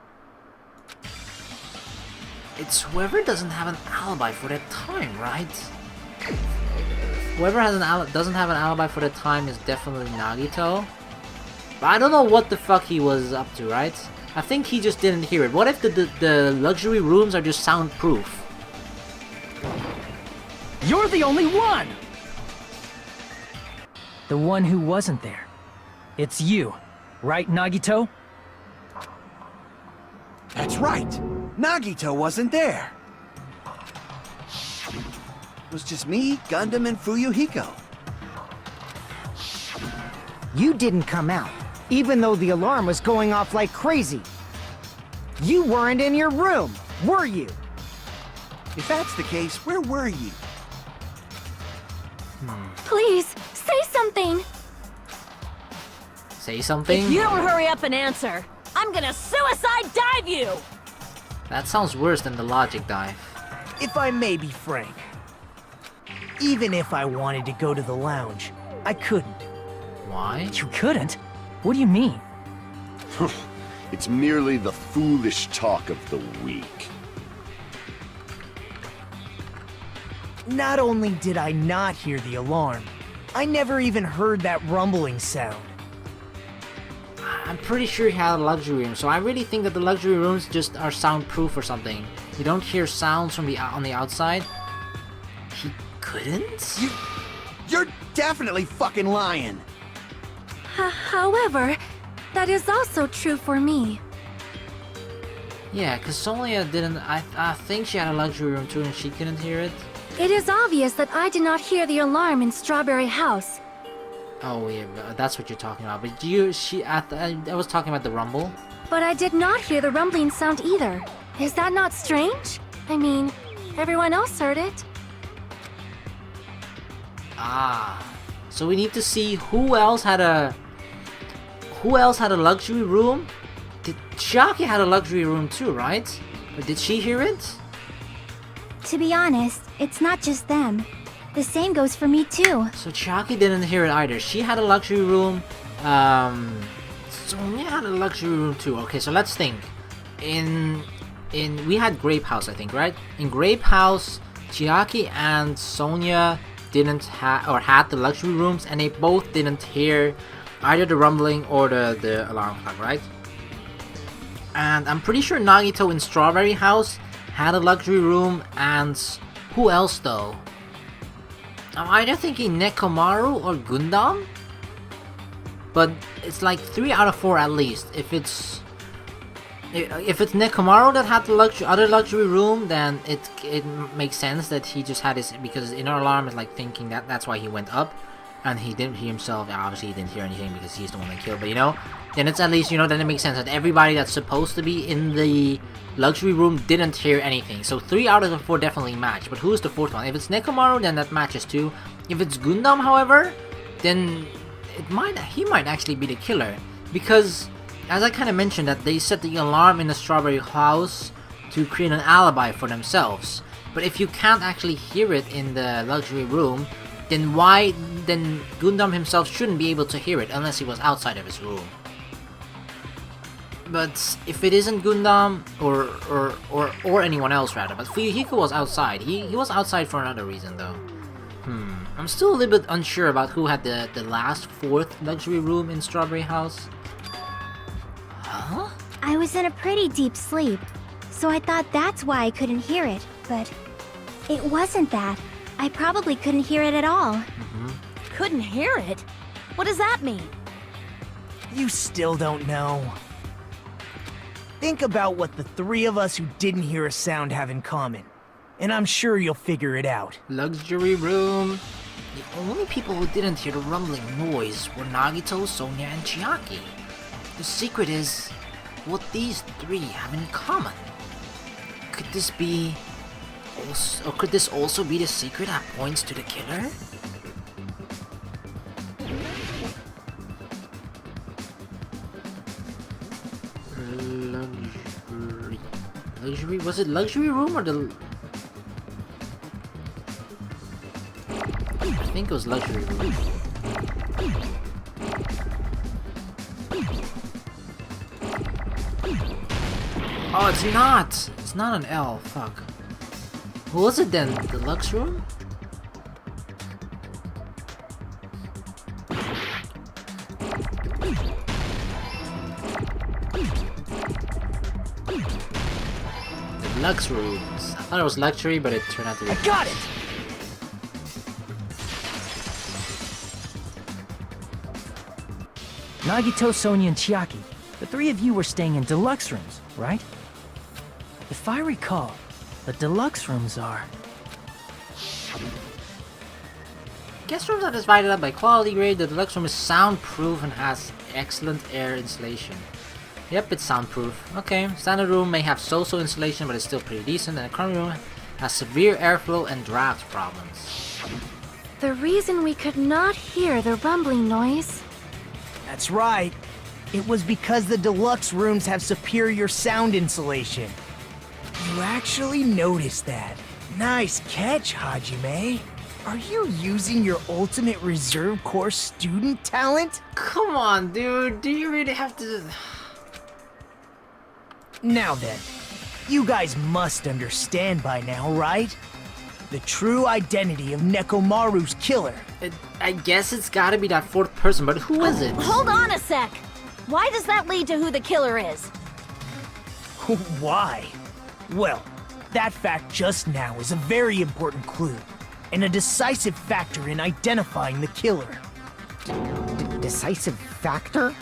It's whoever doesn't have an alibi for that time, right? Whoever has doesn't have an alibi for that time is definitely Nagito. But I don't know what the fuck he was up to, right? I think he just didn't hear it. What if the luxury rooms are just soundproof? You're the only one! The one who wasn't there. It's you, right, Nagito? That's right. Nagito wasn't there. It was just me, Gundam, and Fuyuhiko. You didn't come out, even though the alarm was going off like crazy. You weren't in your room, were you? If that's the case, where were you? Please, say something! Say something? If you don't hurry up and answer, I'm gonna suicide dive you! That sounds worse than the logic dive. If I may be frank, even if I wanted to go to the lounge, I couldn't. Why? You couldn't? What do you mean? It's merely the foolish talk of the weak. Not only did I not hear the alarm, I never even heard that rumbling sound. I'm pretty sure he had a luxury room, so I really think that the luxury rooms just are soundproof or something. You don't hear sounds from on the outside. He couldn't? You're definitely fucking lying. However, that is also true for me. Yeah, because Sonia didn't. I think she had a luxury room too, and she couldn't hear it. It is obvious that I did not hear the alarm in Strawberry House. Oh yeah, that's what you're talking about. But I was talking about the rumble. But I did not hear the rumbling sound either. Is that not strange? I mean, everyone else heard it. Ah, so we need to see who else had a luxury room. Chiaki had a luxury room too, right? But did she hear it? To be honest, it's not just them. The same goes for me too. So Chiaki didn't hear it either. She had a luxury room. Sonia had a luxury room too. Okay, so let's think. We had Grape House, I think, right? In Grape House, Chiaki and Sonia didn't had the luxury rooms, and they both didn't hear either the rumbling or the alarm clock, right? And I'm pretty sure Nagito in Strawberry House had a luxury room, and who else though? I'm either thinking Nekomaru or Gundam, but it's like 3 out of 4 at least. If it's Nekomaru that had the other luxury room, then it makes sense that he just had his, because his inner alarm is like thinking that's why he went up, and he didn't hear himself. Obviously, he didn't hear anything because he's the one that killed. But then it's at least then it makes sense that everybody that's supposed to be in the luxury room didn't hear anything. So 3 out of the 4 definitely match. But who's the 4th one? If it's Nekomaru, then that matches too. If it's Gundam, however, then he might actually be the killer, because as I kind of mentioned, that they set the alarm in the Strawberry House to create an alibi for themselves. But if you can't actually hear it in the luxury room, then Gundam himself shouldn't be able to hear it unless he was outside of his room. But if it isn't Gundam or anyone else rather, but Fuyuhiko was outside. He was outside for another reason though. I'm still a little bit unsure about who had the last 4th luxury room in Strawberry House. Huh? I was in a pretty deep sleep, so I thought that's why I couldn't hear it, but it wasn't that. I probably couldn't hear it at all. Couldn't hear it? What does that mean? You still don't know. Think about what the 3 of us who didn't hear a sound have in common, and I'm sure you'll figure it out. Luxury room. The only people who didn't hear the rumbling noise were Nagito, Sonia, and Chiaki. The secret is what these 3 have in common. Could this also be the secret that points to the killer? Luxury? Was it luxury room or the... I think it was luxury room. Oh, it's not! It's not an L, fuck. What was it then? The Lux room? The Lux rooms. I thought it was luxury, but it turned out to be... I got it! Nagito, Sonia, and Chiaki. The 3 of you were staying in deluxe rooms, right? If I recall, the deluxe rooms are... Guest rooms are divided up by quality grade. The deluxe room is soundproof and has excellent air insulation. Yep, it's soundproof. Okay, standard room may have so-so insulation, but it's still pretty decent. And the economy room has severe airflow and draft problems. The reason we could not hear the rumbling noise... That's right. It was because the deluxe rooms have superior sound insulation. You actually noticed that. Nice catch, Hajime. Are you using your ultimate reserve corps student talent? Come on, dude. Do you really have to... Now then, you guys must understand by now, right? The true identity of Nekomaru's killer. I guess it's gotta be that fourth person, but who is it? Hold on a sec! Why does that lead to who the killer is? Why? Well, that fact just now is a very important clue, and a decisive factor in identifying the killer. Decisive factor?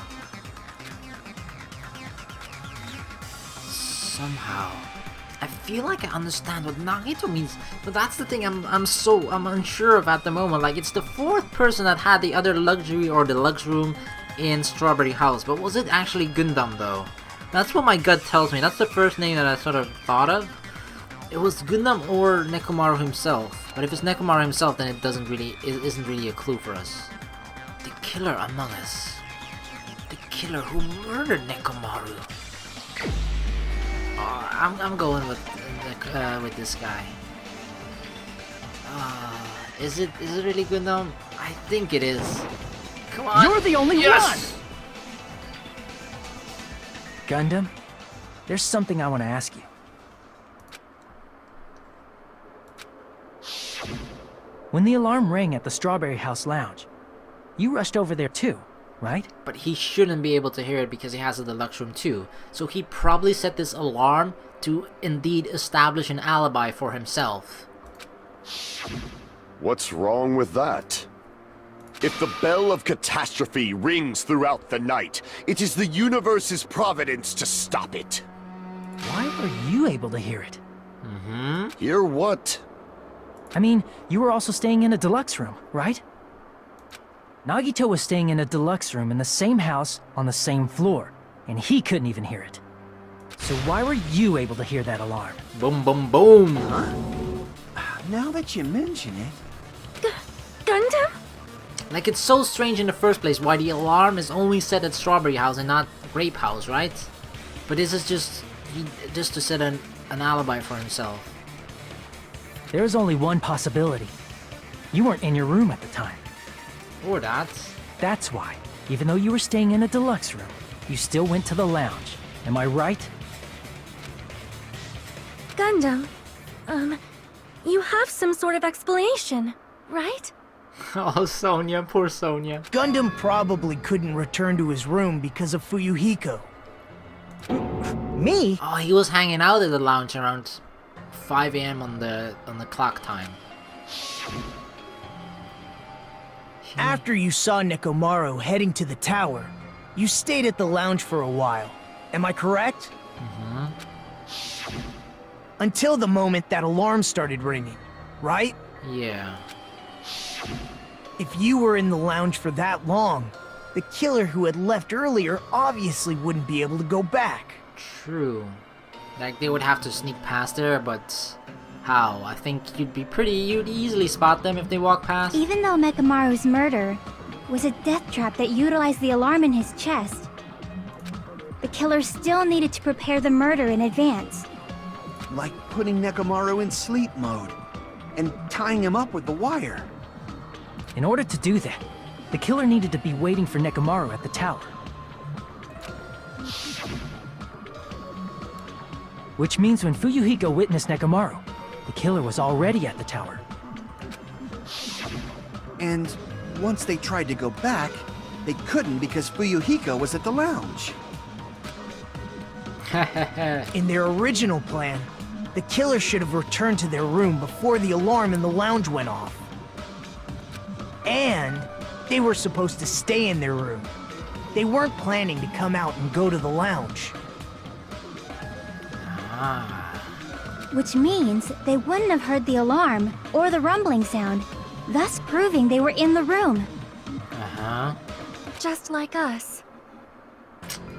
Somehow. I feel like I understand what Nagito means, but that's the thing I'm unsure of at the moment. Like, it's the fourth person that had the other luxury or deluxe room in Strawberry House, but was it actually Gundam though? That's what my gut tells me. That's the first name that I sort of thought of. It was Gundam or Nekomaru himself, but if it's Nekomaru himself, then it isn't really a clue for us. The killer among us. The killer who murdered Nekomaru. I'm going with this guy. Is it really Gundam? I think it is. Come on. You're the only yes! one! Gundam, there's something I want to ask you. When the alarm rang at the Strawberry House Lounge, you rushed over there too, right? But he shouldn't be able to hear it because he has a deluxe room too. So he probably set this alarm to indeed establish an alibi for himself. What's wrong with that? If the bell of catastrophe rings throughout the night, it is the universe's providence to stop it. Why were you able to hear it? Hear what? I mean, you were also staying in a deluxe room, right? Nagito was staying in a deluxe room in the same house on the same floor, and he couldn't even hear it. So why were you able to hear that alarm? Boom, boom, boom! Now that you mention it... Gundam? Like, it's so strange in the first place why the alarm is only set at Strawberry House and not Grape House, right? But this is just to set an alibi for himself. There is only one possibility. You weren't in your room at the time. Or that. That's why, even though you were staying in a deluxe room, you still went to the lounge. Am I right? Gundam, you have some sort of explanation, right? Oh, Sonia, poor Sonia. Gundam probably couldn't return to his room because of Fuyuhiko. Me? Oh, he was hanging out at the lounge around 5 AM on the clock time. After you saw Nekomaru heading to the tower, you stayed at the lounge for a while. Am I correct? Until the moment that alarm started ringing, right? Yeah. If you were in the lounge for that long, the killer who had left earlier obviously wouldn't be able to go back. True. Like, they would have to sneak past there, but how? I think you'd easily spot them if they walk past. Even though Nekomaru's murder was a death trap that utilized the alarm in his chest, the killer still needed to prepare the murder in advance. Like putting Nekomaru in sleep mode and tying him up with the wire. In order to do that, the killer needed to be waiting for Nekomaru at the tower. Which means when Fuyuhiko witnessed Nekomaru, the killer was already at the tower. And once they tried to go back, they couldn't because Fuyuhiko was at the lounge. In their original plan, the killer should have returned to their room before the alarm in the lounge went off. And they were supposed to stay in their room. They weren't planning to come out and go to the lounge. Which means they wouldn't have heard the alarm or the rumbling sound, thus proving they were in the room. Just like us.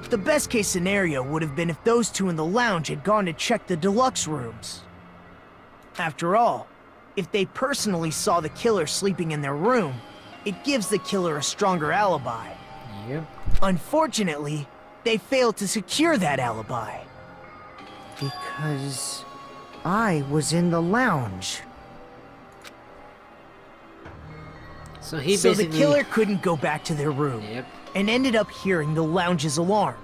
The best case scenario would have been if those two in the lounge had gone to check the deluxe rooms. After all, if they personally saw the killer sleeping in their room, it gives the killer a stronger alibi. Yep. Unfortunately, they failed to secure that alibi. Because I was in the lounge. So So basically... the killer couldn't go back to their room, Yep. and ended up hearing the lounge's alarm.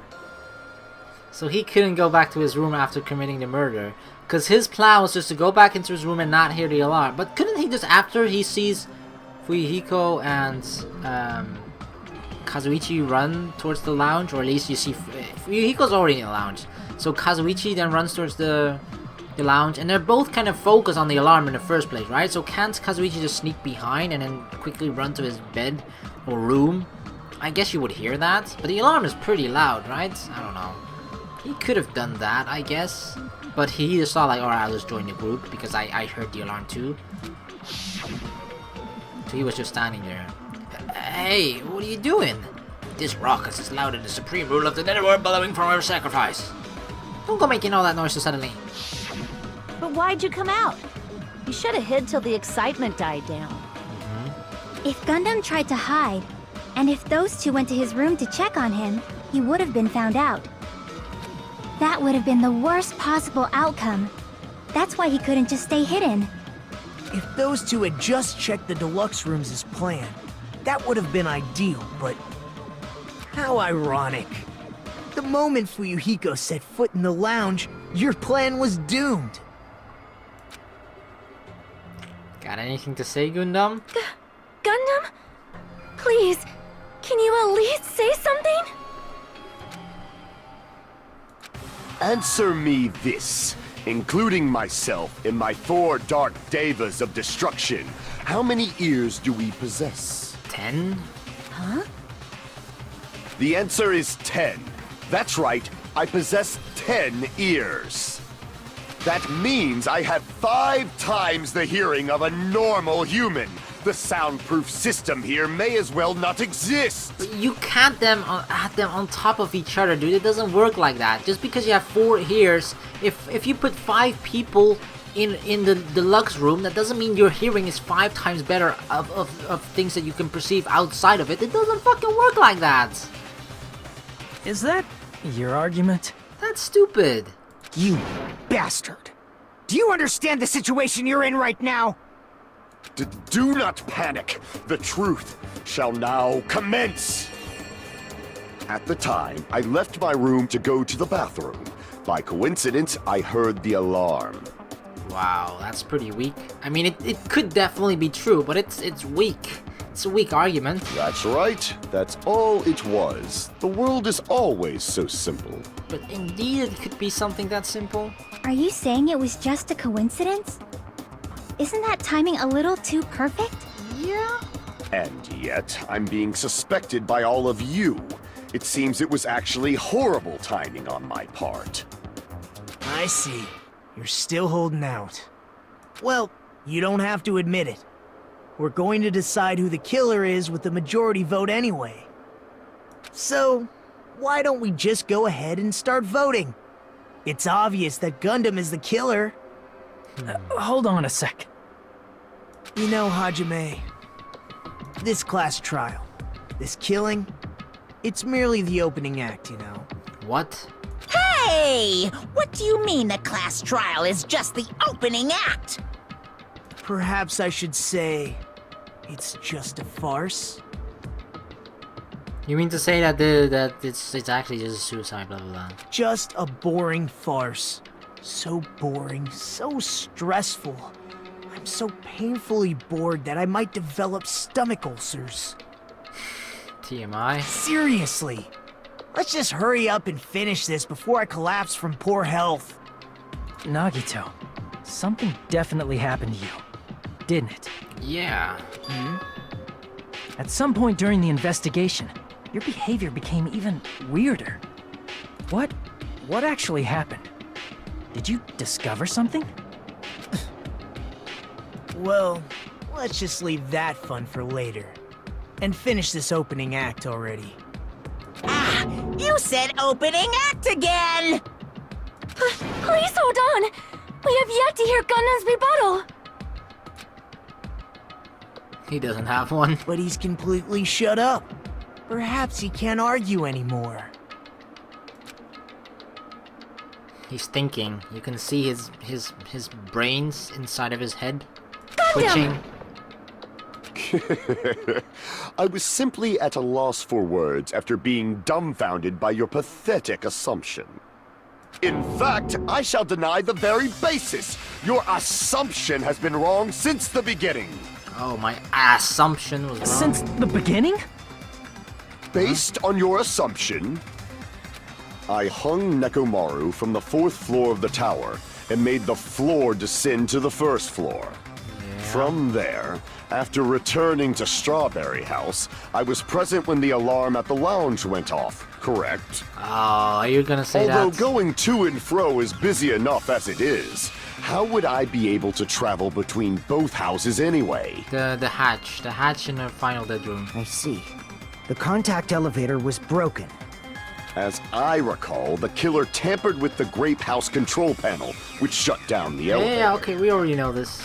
So he couldn't go back to his room after committing the murder. Because his plan was just to go back into his room and not hear the alarm. But couldn't he just, after he sees Fuyuhiko and Kazuichi run towards the lounge? Or at least you see Fuyuhiko's already in the lounge. So Kazuichi then runs towards the lounge. And they're both kind of focused on the alarm in the first place, right? So can't Kazuichi just sneak behind and then quickly run to his bed or room? I guess you would hear that. But the alarm is pretty loud, right? I don't know. He could have done that, I guess. But he just saw like, alright, I'll just join the group because I heard the alarm too. So he was just standing there. Hey, what are you doing? This ruckus is louder than the supreme rule of the netherworld bellowing from our sacrifice. Don't go making all that noise so suddenly. But why'd you come out? You should have hid till the excitement died down. If Gundam tried to hide, and if those two went to his room to check on him, he would have been found out. That would have been the worst possible outcome. That's why he couldn't just stay hidden. If those two had just checked the deluxe rooms as planned, that would have been ideal, but... how ironic. The moment Fuyuhiko set foot in the lounge, your plan was doomed. Got anything to say, Gundam? Gundam? Please, can you at least say something? Answer me this, including myself in my 4 dark devas of destruction. How many ears do we possess? 10? The answer is 10. That's right, I possess 10 ears. That means I have 5 times the hearing of a normal human. The soundproof system here may as well not exist. But you can't add them on top of each other, dude. It doesn't work like that. Just because you have 4 ears, if you put 5 people in the deluxe room, that doesn't mean your hearing is 5 times better of things that you can perceive outside of it. It doesn't fucking work like that. Is that your argument? That's stupid. You bastard! Do you understand the situation you're in right now? Do not panic. The truth shall now commence. At the time, I left my room to go to the bathroom. By coincidence, I heard the alarm. Wow, that's pretty weak. I mean, it could definitely be true, but it's weak. It's a weak argument. That's right. That's all it was. The world is always so simple. But indeed, it could be something that simple. Are you saying it was just a coincidence? Isn't that timing a little too perfect? Yeah. And yet, I'm being suspected by all of you. It seems it was actually horrible timing on my part. I see. You're still holding out. Well, you don't have to admit it. We're going to decide who the killer is with the majority vote anyway. So, why don't we just go ahead and start voting? It's obvious that Gundam is the killer. Hold on a sec. You know, Hajime, this class trial, this killing, it's merely the opening act, you know. What? Hey! What do you mean the class trial is just the opening act? Perhaps I should say, it's just a farce? You mean to say that it's actually just a suicide, blah blah blah. Just a boring farce. So boring, so stressful. I'm so painfully bored that I might develop stomach ulcers. TMI. Seriously. Let's just hurry up and finish this before I collapse from poor health. Nagito, something definitely happened to you, didn't it? Yeah. At some point during the investigation, your behavior became even weirder. What actually happened? Did you discover something? Well, let's just leave that fun for later. And finish this opening act already. Ah, you said opening act again! Please hold on! We have yet to hear Gundam's rebuttal! He doesn't have one. But he's completely shut up. Perhaps he can't argue anymore. He's thinking. You can see his brains inside of his head twitching. I was simply at a loss for words after being dumbfounded by your pathetic assumption. In fact, I shall deny the very basis. Your assumption has been wrong since the beginning. Oh, my assumption was wrong. Since the beginning? Based on your assumption, I hung Nekomaru from the 4th floor of the tower and made the floor descend to the 1st floor. From there, after returning to Strawberry House, I was present when the alarm at the lounge went off, correct? Oh, you're gonna say Although that? going to and fro is busy enough as it is, how would I be able to travel between both houses anyway? The hatch in the final bedroom. I see. The contact elevator was broken. As I recall, the killer tampered with the Grape House control panel, which shut down the elevator. Yeah, okay, we already know this.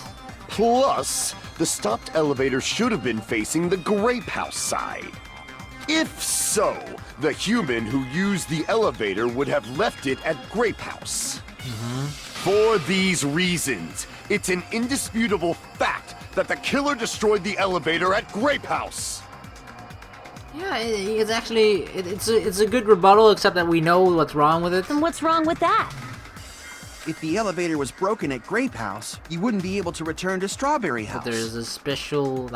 Plus, the stopped elevator should have been facing the Grape House side. If so, the human who used the elevator would have left it at Grape House. For these reasons, it's an indisputable fact that the killer destroyed the elevator at Grape House. Yeah, it's actually it's a good rebuttal, except that we know what's wrong with it. Then what's wrong with that? If the elevator was broken at Grape House, you wouldn't be able to return to Strawberry House. But there's a special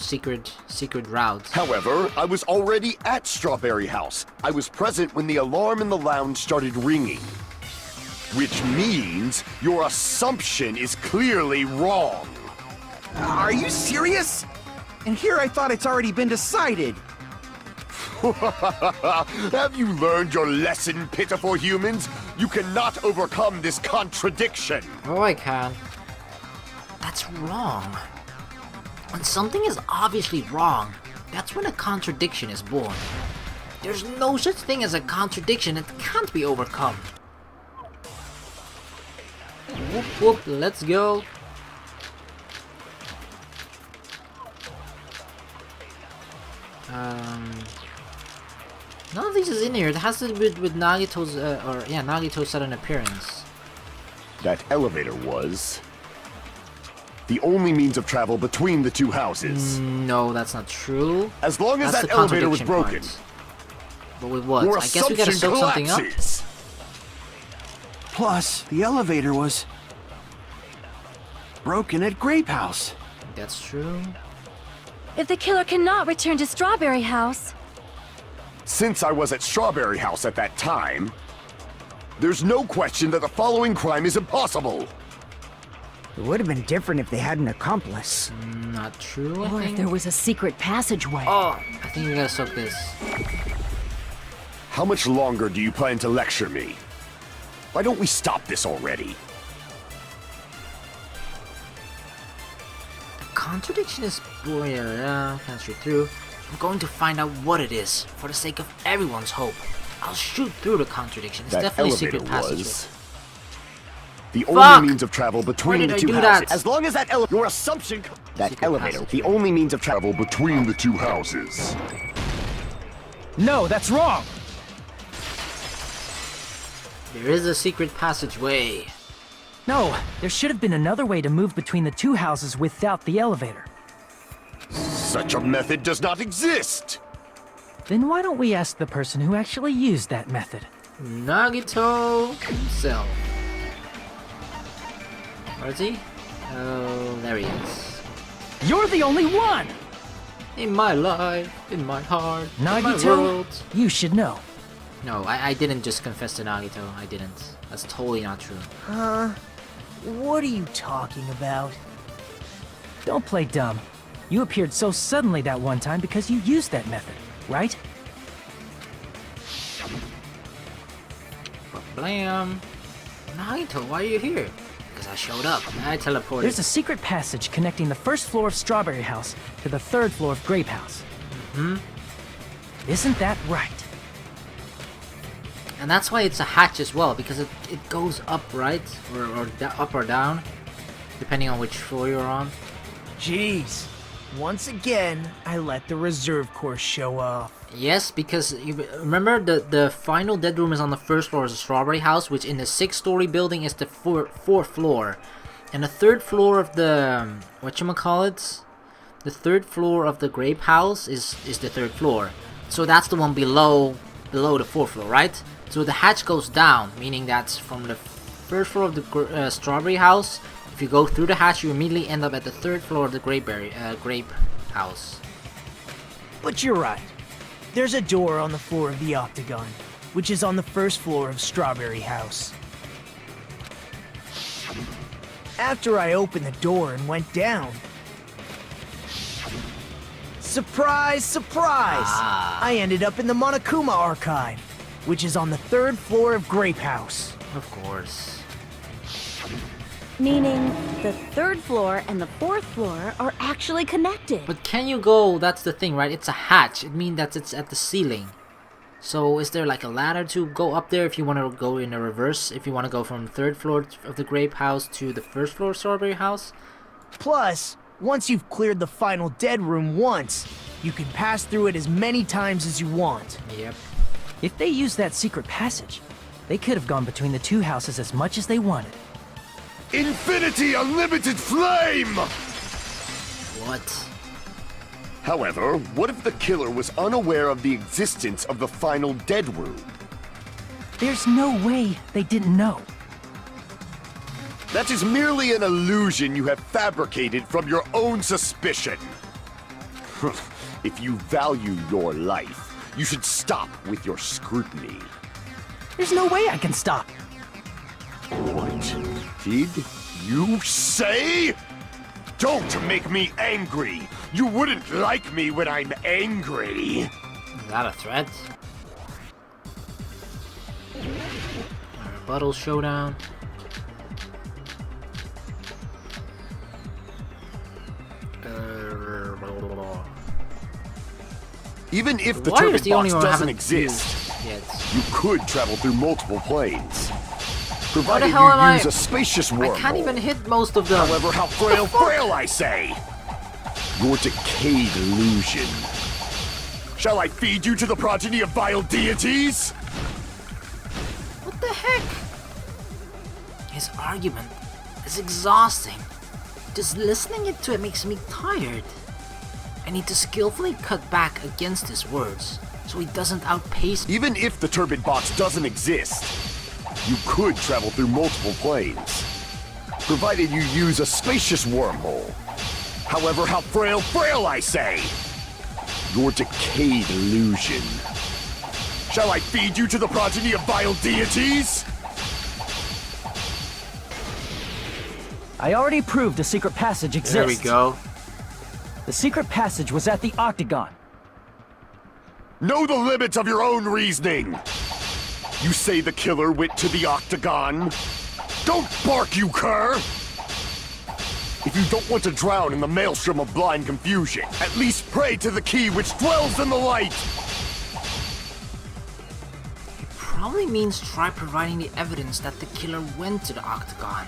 secret route. However, I was already at Strawberry House. I was present when the alarm in the lounge started ringing. Which means your assumption is clearly wrong. Are you serious? And here I thought it's already been decided. Have you learned your lesson, pitiful humans? You cannot overcome this contradiction. Oh, I can. That's wrong. When something is obviously wrong, that's when a contradiction is born. There's no such thing as a contradiction that can't be overcome. Whoop whoop, let's go. None of these is in here. It has to do with Nagito's, Nagito's sudden appearance. That elevator was the only means of travel between the two houses. No, that's not true. As long as That's that the elevator was contradiction broken, part. But with what? your I guess we gotta assumption soak something up. collapses. Plus, the elevator was broken at Grape House. That's true. If the killer cannot return to Strawberry House, Since I was at Strawberry House at that time, there's no question that the following crime is impossible. It would have been different if they had an accomplice. Not true, I Or if think. there was a secret passageway. Oh, I think we gotta soak this. How much longer do you plan to lecture me? Why don't we stop this already? The contradiction is boring. Can't shoot through. I'm going to find out what it is, for the sake of everyone's hope. I'll shoot through the contradiction. It's That definitely a elevator secret passage. was the Fuck! only means of travel between Why the did I two do houses. that? As long as that your assumption that Secret elevator, passage. the only means of travel between the two houses. No, that's wrong! There is a secret passageway. No, there should have been another way to move between the two houses without the elevator. Such a method does not exist. Then why don't we ask the person who actually used that method? Nagito himself. Where is he? Oh, there he is. You're the only one! In my life, in my heart, in my Nagito, world. you should know. No, I didn't just confess to Nagito. I didn't. That's totally not true. What are you talking about? Don't play dumb. You appeared so suddenly that one time because you used that method, right? Blam. Nagito, why are you here? Because I showed up. I teleported. There's a secret passage connecting the first floor of Strawberry House to the third floor of Grape House. Isn't that right? And that's why it's a hatch as well, because it goes up, right? Or up or down, depending on which floor you're on. Jeez. Once again, I let the reserve course show off. Yes, because you remember the final dead room is on the first floor of the Strawberry House, which in the 6-story building is the fourth floor, and the third floor of the whatchamacallit, the third floor of the Grape House is the third floor. So that's the one below the fourth floor, right? So the hatch goes down, meaning that's from the first floor of the strawberry house. If you go through the hatch, you immediately end up at the 3rd floor of the grape house. But you're right. There's a door on the floor of the octagon, which is on the 1st floor of Strawberry House. After I opened the door and went down... Surprise, surprise! I ended up in the Monokuma archive, which is on the 3rd floor of Grape House. Of course. Meaning the 3rd floor and the 4th floor are actually connected. But can you go? That's the thing, right? It's a hatch. It means that it's at the ceiling. So is there like a ladder to go up there if you want to go in a reverse? If you want to go from the 3rd floor of the grape house to the 1st floor of strawberry house? Plus, once you've cleared the final dead room once, you can pass through it as many times as you want. Yep. If they used that secret passage, they could have gone between the two houses as much as they wanted. Infinity Unlimited Flame! What? However, what if the killer was unaware of the existence of the final dead room? There's no way they didn't know. That is merely an illusion you have fabricated from your own suspicion. If you value your life, you should stop with your scrutiny. There's no way I can stop. What did you say? Don't make me angry! You wouldn't like me when I'm angry! Is that a threat? Rebuttal showdown. Even if the Why is turbid the only box one doesn't haven't exist, used yet? you could travel through multiple planes. How the Provided hell am you I? use a spacious wormhole. I can't even hit most of them. However, how frail I say! Your decayed illusion. Shall I feed you to the progeny of vile deities? What the heck? His argument is exhausting. Just listening to it makes me tired. I need to skillfully cut back against his words, so he doesn't outpace me. Even if the turbid box doesn't exist, you could travel through multiple planes. Provided you use a spacious wormhole. However, how frail I say! Your decayed illusion. Shall I feed you to the progeny of vile deities? I already proved a secret passage exists. There we go. The secret passage was at the octagon. Know the limits of your own reasoning! You say the killer went to the octagon? Don't bark, you cur! If you don't want to drown in the maelstrom of blind confusion, at least pray to the key which dwells in the light! Probably means try providing the evidence that the killer went to the octagon.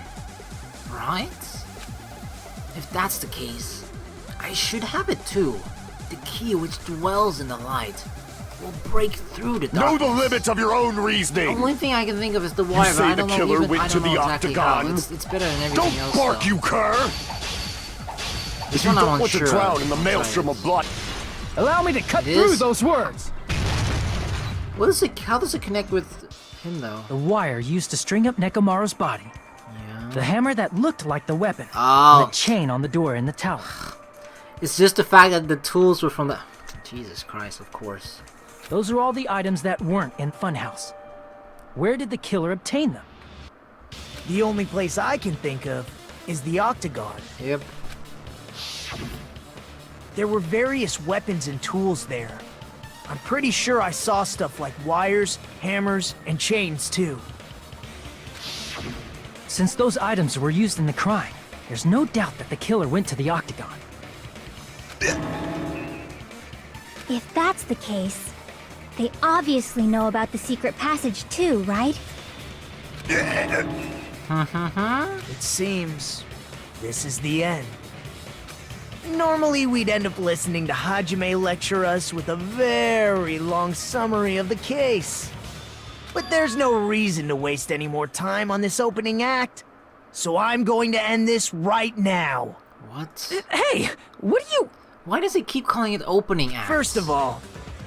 Right? If that's the case, I should have it too. The key which dwells in the light will break through the darkness. Know the limits of your own The reasoning! only thing I can think of is the wire, say but I the don't know killer even, went I to don't know the exactly how. octagon? It's better than everything Don't else, bark, though. you cur! This If you one I'm don't want to unsure of. drown in the maelstrom of blood, Allow me to cut It through is? those words! What is it? How does it connect with him, though? The wire used to string up Nekomaru's body. Yeah. The hammer that looked like the weapon. Oh. And the chain on the door in the tower. It's just the fact that the tools were from the... Jesus Christ, of course. Those are all the items that weren't in Funhouse. Where did the killer obtain them? The only place I can think of is the octagon. Yep. There were various weapons and tools there. I'm pretty sure I saw stuff like wires, hammers, and chains too. Since those items were used in the crime, there's no doubt that the killer went to the octagon. If that's the case, they obviously know about the secret passage too, right? It seems this is the end. Normally we'd end up listening to Hajime lecture us with a very long summary of the case. But there's no reason to waste any more time on this opening act. So I'm going to end this right now. What? Hey, what do you... Why does he keep calling it opening act? First of all,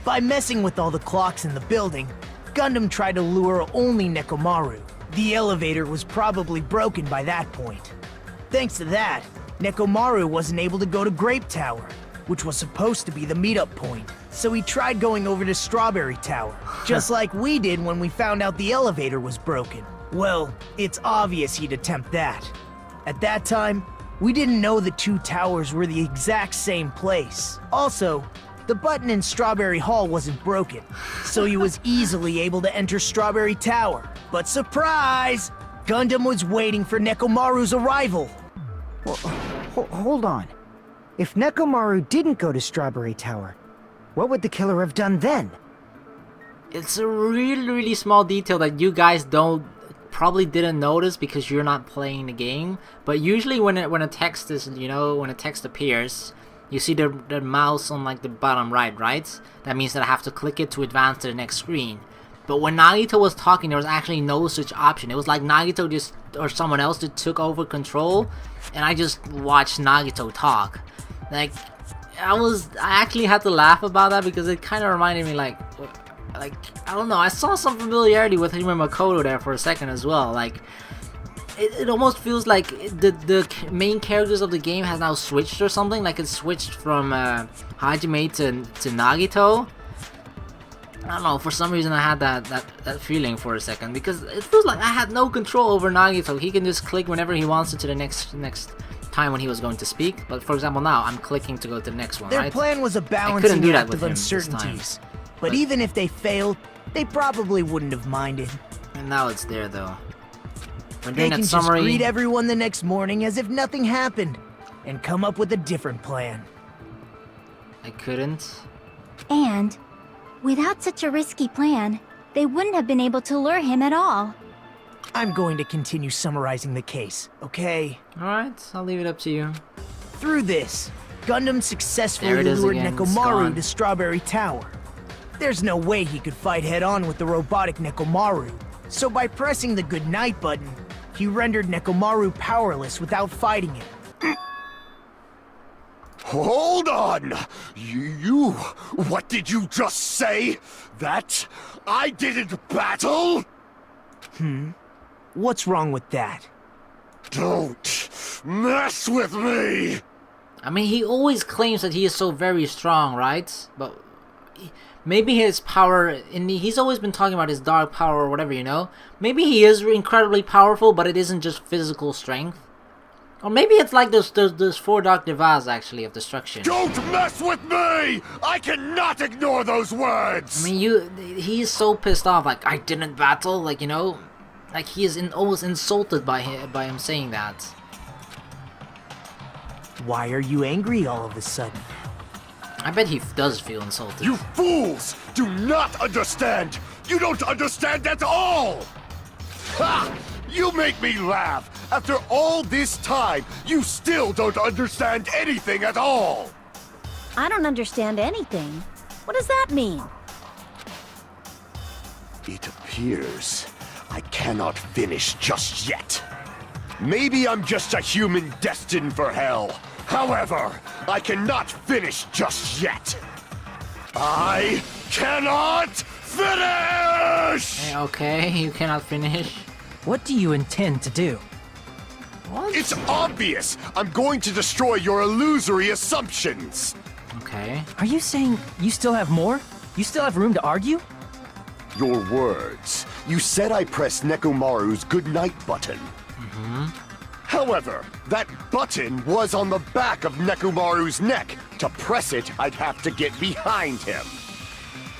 by messing with all the clocks in the building, Gundam tried to lure only Nekomaru. The elevator was probably broken by that point. Thanks to that, Nekomaru wasn't able to go to Grape Tower, which was supposed to be the meetup point. So he tried going over to Strawberry Tower, just like we did when we found out the elevator was broken. Well, it's obvious he'd attempt that. At that time, we didn't know the two towers were the exact same place. Also, the button in Strawberry Hall wasn't broken, so he was easily able to enter Strawberry Tower. But surprise! Gundam was waiting for Nekomaru's arrival. Hold on. If Nekomaru didn't go to Strawberry Tower, what would the killer have done then? It's a really small detail that you guys probably didn't notice because you're not playing the game. But usually when a text is, when a text appears, you see the mouse on like the bottom right? That means that I have to click it to advance to the next screen. But when Nagito was talking, there was actually no such option. It was like Nagito or someone else just took over control, and I just watched Nagito talk. Like, I actually had to laugh about that because it kind of reminded me like, I don't know, I saw some familiarity with him and Makoto there for a second as well. Like, it almost feels like the main characters of the game has now switched or something. Like, it switched from Hajime to Nagito. I don't know, for some reason I had that feeling for a second, because it feels like I had no control over Nagito. He can just click whenever he wants to the next time when he was going to speak. But for example, now I'm clicking to go to the next one, Their right? plan was a balancing act of uncertainties. But even if they failed, they probably wouldn't have minded. And now it's there though. When They doing can that summary, just greet everyone the next morning as if nothing happened, and come up with a different plan. I couldn't. And without such a risky plan, they wouldn't have been able to lure him at all. I'm going to continue summarizing the case, okay? Alright, I'll leave it up to you. Through this, Gundam successfully There it is lured again, it's Nekomaru gone. to Strawberry Tower. There's no way he could fight head-on with the robotic Nekomaru, so by pressing the goodnight button, he rendered Nekomaru powerless without fighting it. Hold on! You... What did you just say? That I didn't battle? What's wrong with that? Don't mess with me! I mean, he always claims that he is so very strong, right? But maybe his power, he's always been talking about his dark power or whatever, Maybe he is incredibly powerful, but it isn't just physical strength. Or maybe it's like those four dark devas, actually, of destruction. Don't mess with me! I cannot ignore those words! I mean, he's so pissed off, like, I didn't battle, like, like he is almost insulted by him saying that. Why are you angry all of a sudden? I bet he does feel insulted. You fools do not understand! You don't understand at all! Ha! You make me laugh! After all this time, you still don't understand anything at all! I don't understand anything. What does that mean? It appears I cannot finish just yet. Maybe I'm just a human destined for hell. However, I cannot finish just yet. I cannot finish! Okay, you cannot finish. What do you intend to do? What? It's obvious! I'm going to destroy your illusory assumptions! Okay. Are you saying you still have more? You still have room to argue? Your words. You said I pressed Nekomaru's goodnight button. However, that button was on the back of Nekomaru's neck. To press it, I'd have to get behind him.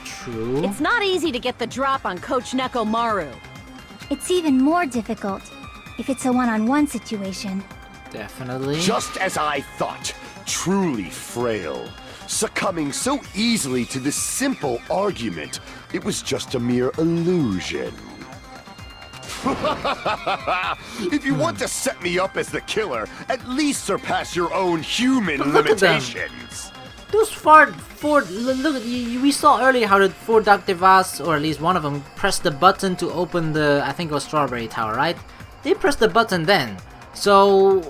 True. It's not easy to get the drop on Coach Nekomaru. It's even more difficult if it's a one-on-one situation. Definitely. Just as I thought. Truly frail. Succumbing so easily to this simple argument. It was just a mere illusion. If you want to set me up as the killer, at least surpass your own human But look at them. limitations. Those look, we saw earlier how the four Dark Devas, or at least one of them, pressed the button to open the, I think it was Strawberry Tower, right? They pressed the button then. So,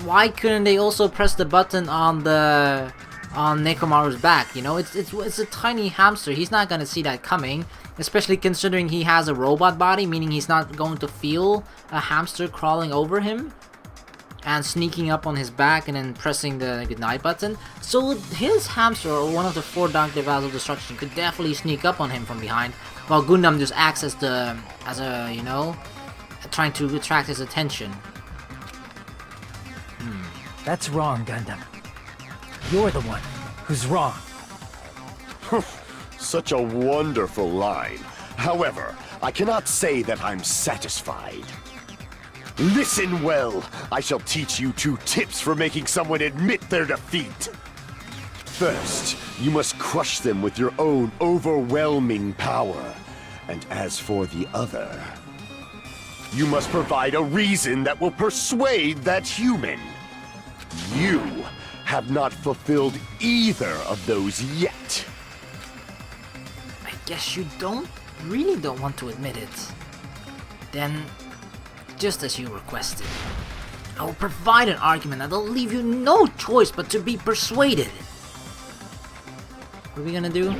why couldn't they also press the button on the on Nekomaru's back. You know, it's a tiny hamster. He's not gonna see that coming, especially considering he has a robot body, meaning he's not going to feel a hamster crawling over him and sneaking up on his back and then pressing the goodnight button. So his hamster, or one of the 4 Dark Devours of Destruction, could definitely sneak up on him from behind, while Gundam just acts as a you know, trying to attract his attention. That's wrong, Gundam. You're the one who's wrong. Such a wonderful line. However, I cannot say that I'm satisfied. Listen well. I shall teach you 2 tips for making someone admit their defeat. First, you must crush them with your own overwhelming power. And as for the other, you must provide a reason that will persuade that human. You have not fulfilled either of those yet. I guess you really don't want to admit it. Then, just as you requested, I will provide an argument that'll leave you no choice but to be persuaded. What are we gonna do?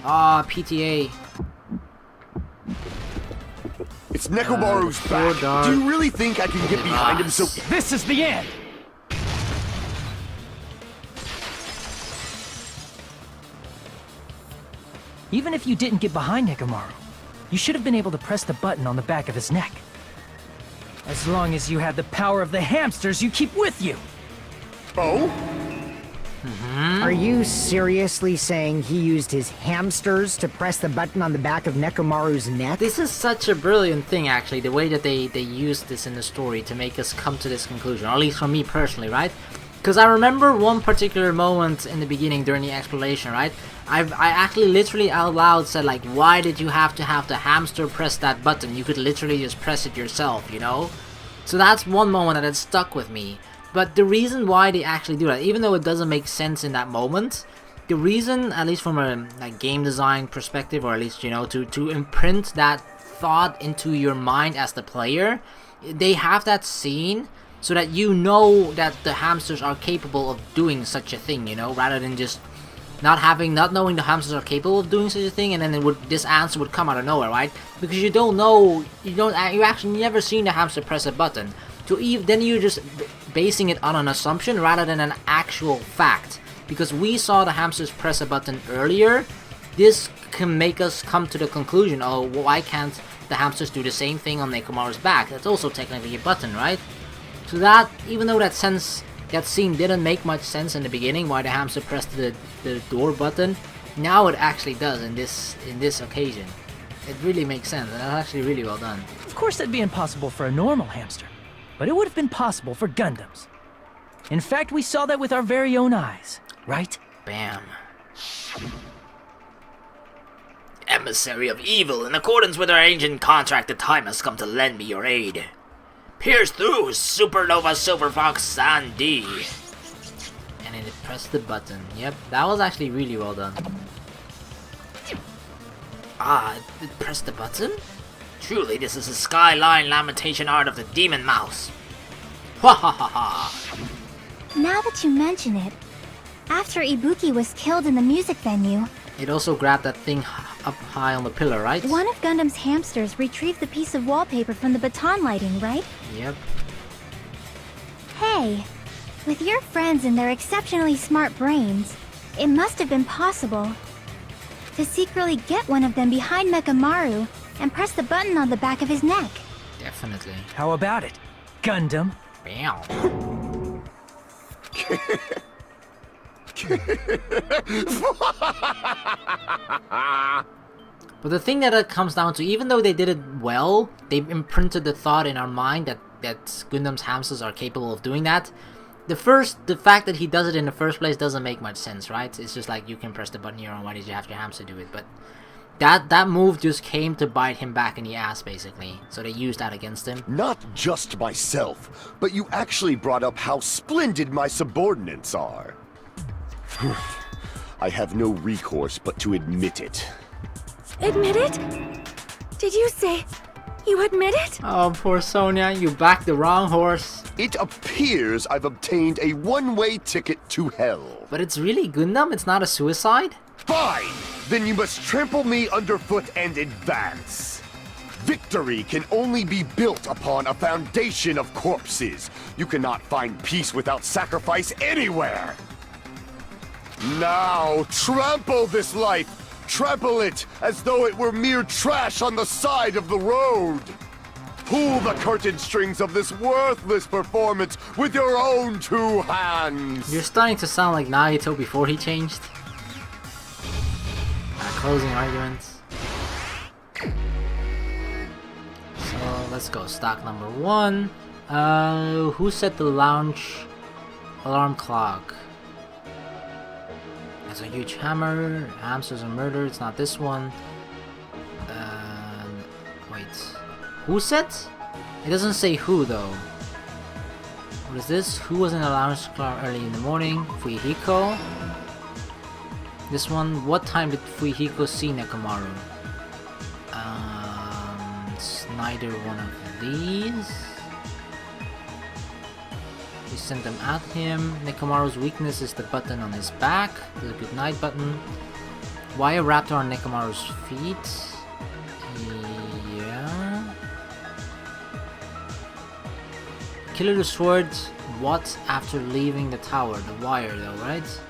PTA. It's Nekomaru's back. Do you really think I can get behind him so... This is the end! Even if you didn't get behind Nekomaru, you should have been able to press the button on the back of his neck. As long as you had the power of the hamsters you keep with you! Oh? Are you seriously saying he used his hamsters to press the button on the back of Nekomaru's neck? This is such a brilliant thing, actually, the way that they used this in the story to make us come to this conclusion, or at least for me personally, right? Because I remember one particular moment in the beginning during the exploration, right? I actually literally out loud said, like, why did you have to have the hamster press that button? You could literally just press it yourself, you know? So that's one moment that had stuck with me. But the reason why they actually do that, even though it doesn't make sense in that moment, the reason, at least from a like game design perspective, or at least, you know, to imprint that thought into your mind as the player, they have that scene so that you know that the hamsters are capable of doing such a thing, you know, rather than just not knowing the hamsters are capable of doing such a thing, and then this answer would come out of nowhere, right? Because you don't know, you actually never seen the hamster press a button. Then you're just basing it on an assumption rather than an actual fact. Because we saw the hamsters press a button earlier, this can make us come to the conclusion, oh, why can't the hamsters do the same thing on Nekomaru's back? That's also technically a button, right? So that, even though that scene didn't make much sense in the beginning, why the hamster pressed the door button, now it actually does in this occasion. It really makes sense, and that's actually really well done. Of course that'd be impossible for a normal hamster, but it would have been possible for Gundams. In fact, we saw that with our very own eyes, right? Bam. Emissary of evil, in accordance with our ancient contract, the time has come to lend me your aid. Pierce through, Supernova Silver Fox Sandy. And then it pressed the button. Yep, that was actually really well done. It pressed the button? Truly, this is the skyline lamentation art of the demon mouse. Ha ha ha ha. Now that you mention it, after Ibuki was killed in the music venue, It also grabbed that thing up high on the pillar, right? one of Gundam's hamsters retrieved the piece of wallpaper from the baton lighting, right? Yep. Hey, with your friends and their exceptionally smart brains, it must have been possible to secretly get one of them behind Mekamaru and press the button on the back of his neck. Definitely. How about it, Gundam? Bam. But the thing that it comes down to, even though they did it well, they imprinted the thought in our mind that Gundam's hamsters are capable of doing that. The fact that he does it in the first place doesn't make much sense, right? It's just like, you can press the button here, and why did you have your hamster do it? But that move just came to bite him back in the ass, basically. So they used that against him. Not just myself, but you actually brought up how splendid my subordinates are. I have no recourse but to admit it. Admit it? Did you say you admit it? Oh, poor Sonia, you backed the wrong horse. It appears I've obtained a one-way ticket to hell. But it's really Gundam? It's not a suicide? Fine! Then you must trample me underfoot and advance. Victory can only be built upon a foundation of corpses. You cannot find peace without sacrifice anywhere. Now, trample this life! Trample it as though it were mere trash on the side of the road! Pull the curtain strings of this worthless performance with your own two hands! You're starting to sound like Nagito before he changed. Closing arguments. So let's go. Stock number 1. Who set the lounge alarm clock? It's a huge hammer. Hamsters are murdered. It's not this one. Wait. Who set? It doesn't say who though. What is this? Who was in the lounge clock early in the morning? Fuyuhiko. This one. What time did Fuyuhiko see Nekomaru? It's neither one of these. We sent them at him. Nekomaru's weakness is the button on his back, the goodnight button. Why a raptor on Nekomaru's feet? Yeah. Killer destroyed what after leaving the tower? The wire though, right?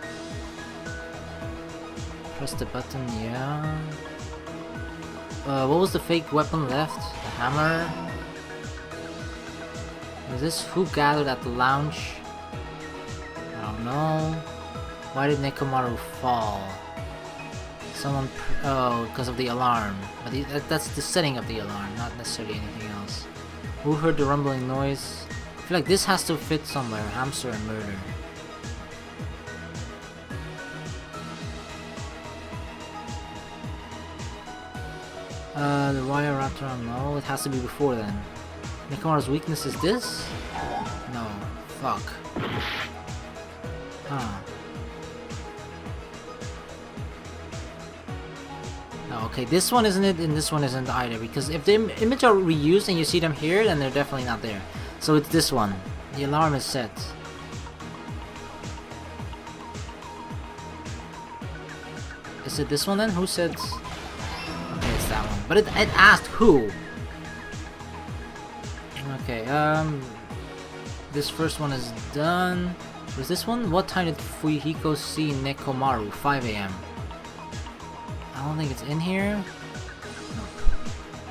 Press the button, yeah. What was the fake weapon left? The hammer? Is this who gathered at the lounge? I don't know. Why did Nekomaru fall? Someone... oh, because of the alarm. But that's the setting of the alarm, not necessarily anything else. Who heard the rumbling noise? I feel like this has to fit somewhere. Hamster and murder. The wire raptor, no, it has to be before then. Nekomaru's weakness is this? No. Fuck. Huh. No, okay, this one isn't it, and this one isn't either, because if the image are reused and you see them here, then they're definitely not there. So it's this one. The alarm is set. Is it this one then? Who said... okay, it's that one. But it asked who. Okay, this first one is done. Was this one? What time did Fuyuhiko see Nekomaru? 5 AM. I don't think it's in here. Nope.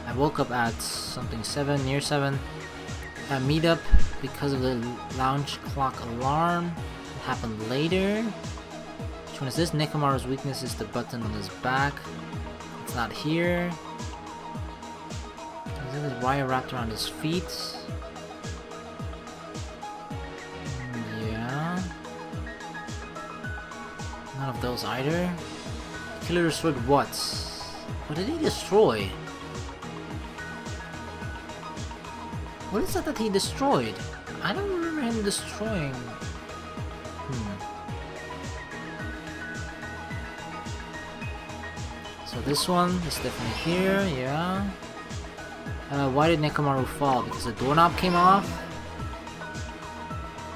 I woke up at something 7, near 7. A meetup because of the lounge clock alarm. It happened later. Which one is this? Nekomaru's weakness is the button on his back. It's not here. Is there this wire wrapped around his feet? Yeah. None of those either. Killer destroyed what? What did he destroy? What is that he destroyed? I don't remember him destroying. So this one is definitely here, yeah. Why did Nekomaru fall? Because the doorknob came off?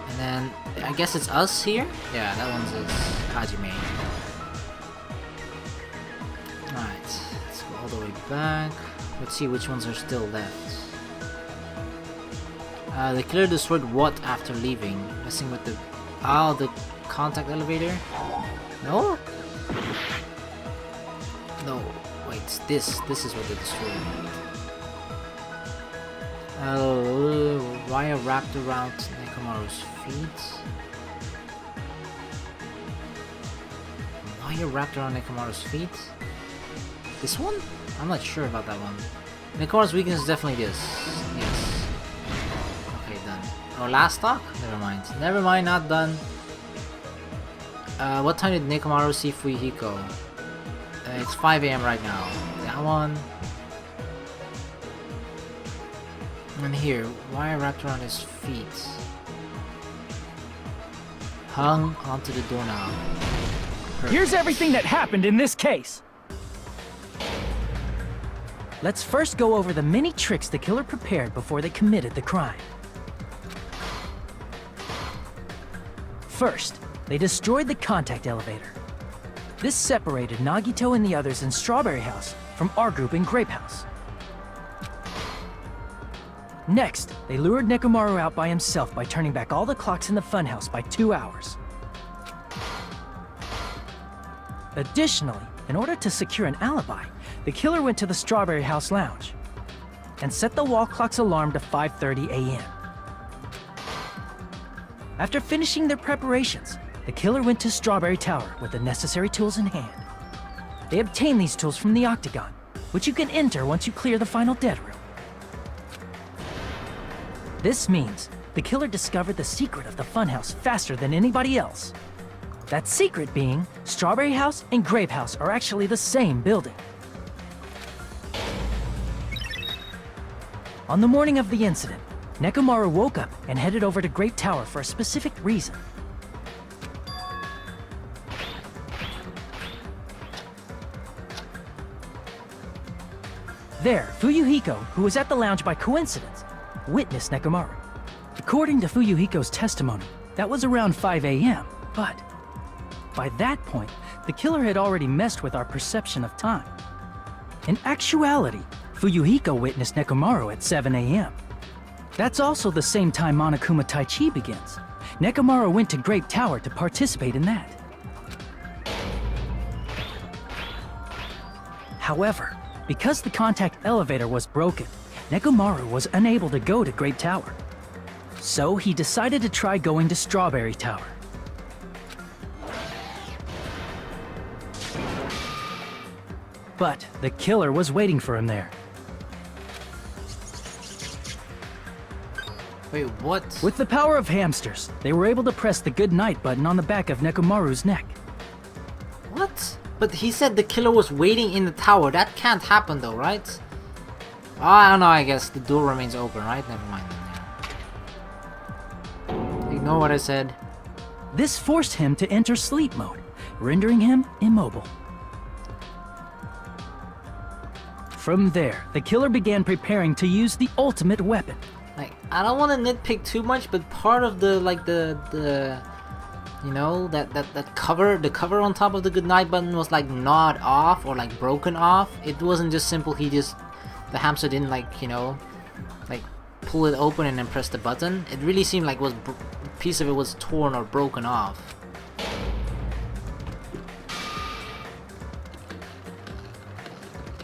And then, I guess it's us here? Yeah, that one's Hajime. Alright, let's go all the way back. Let's see which ones are still left. The killer destroyed what after leaving? Messing with the... oh, the contact elevator? No? No, wait, this is what they destroyed. Wire wrapped around Nekomaru's feet. Wire wrapped around Nekomaru's feet? This one? I'm not sure about that one. Nekomaru's weakness is definitely this. Yes. Okay, done. Oh, last stock? Never mind. Never mind, not done. What time did Nekomaru see Fuyuhiko? It's 5 AM right now. That one. And here, wire wrapped around his feet. Hung onto the doorknob. Perfect. Here's everything that happened in this case. Let's first go over the many tricks the killer prepared before they committed the crime. First, they destroyed the contact elevator. This separated Nagito and the others in Strawberry House from our group in Grape House. Next, they lured Nekomaru out by himself by turning back all the clocks in the funhouse by 2 hours. Additionally, in order to secure an alibi, the killer went to the Strawberry House lounge and set the wall clock's alarm to 5:30 a.m. After finishing their preparations, the killer went to Strawberry Tower with the necessary tools in hand. They obtained these tools from the Octagon, which you can enter once you clear the final dead room. This means the killer discovered the secret of the funhouse faster than anybody else. That secret being, Strawberry House and Grape House are actually the same building. On the morning of the incident, Nekomaru woke up and headed over to Grape Tower for a specific reason. There, Fuyuhiko, who was at the lounge by coincidence, witnessed Nekomaru. According to Fuyuhiko's testimony, that was around 5 a.m., but by that point, the killer had already messed with our perception of time. In actuality, Fuyuhiko witnessed Nekomaru at 7 a.m. That's also the same time Monokuma Taichi begins. Nekomaru went to Grape Tower to participate in that. However, because the contact elevator was broken, Nekomaru was unable to go to Grape Tower. So he decided to try going to Strawberry Tower. But the killer was waiting for him there. Wait, what? With the power of hamsters, they were able to press the good night button on the back of Nekomaru's neck. What? But he said the killer was waiting in the tower. That can't happen though, right? Oh, I don't know, I guess the door remains open, right? Never mind then, yeah. Ignore what I said. This forced him to enter sleep mode, rendering him immobile. From there, the killer began preparing to use the ultimate weapon. Like, I don't want to nitpick too much, but part of the, like, the you know, that cover, the cover on top of the goodnight button was, like, gnawed off or, like, broken off. It wasn't just simple, the hamster didn't, like, you know, like, pull it open and then press the button. It really seemed like a piece of it was torn or broken off.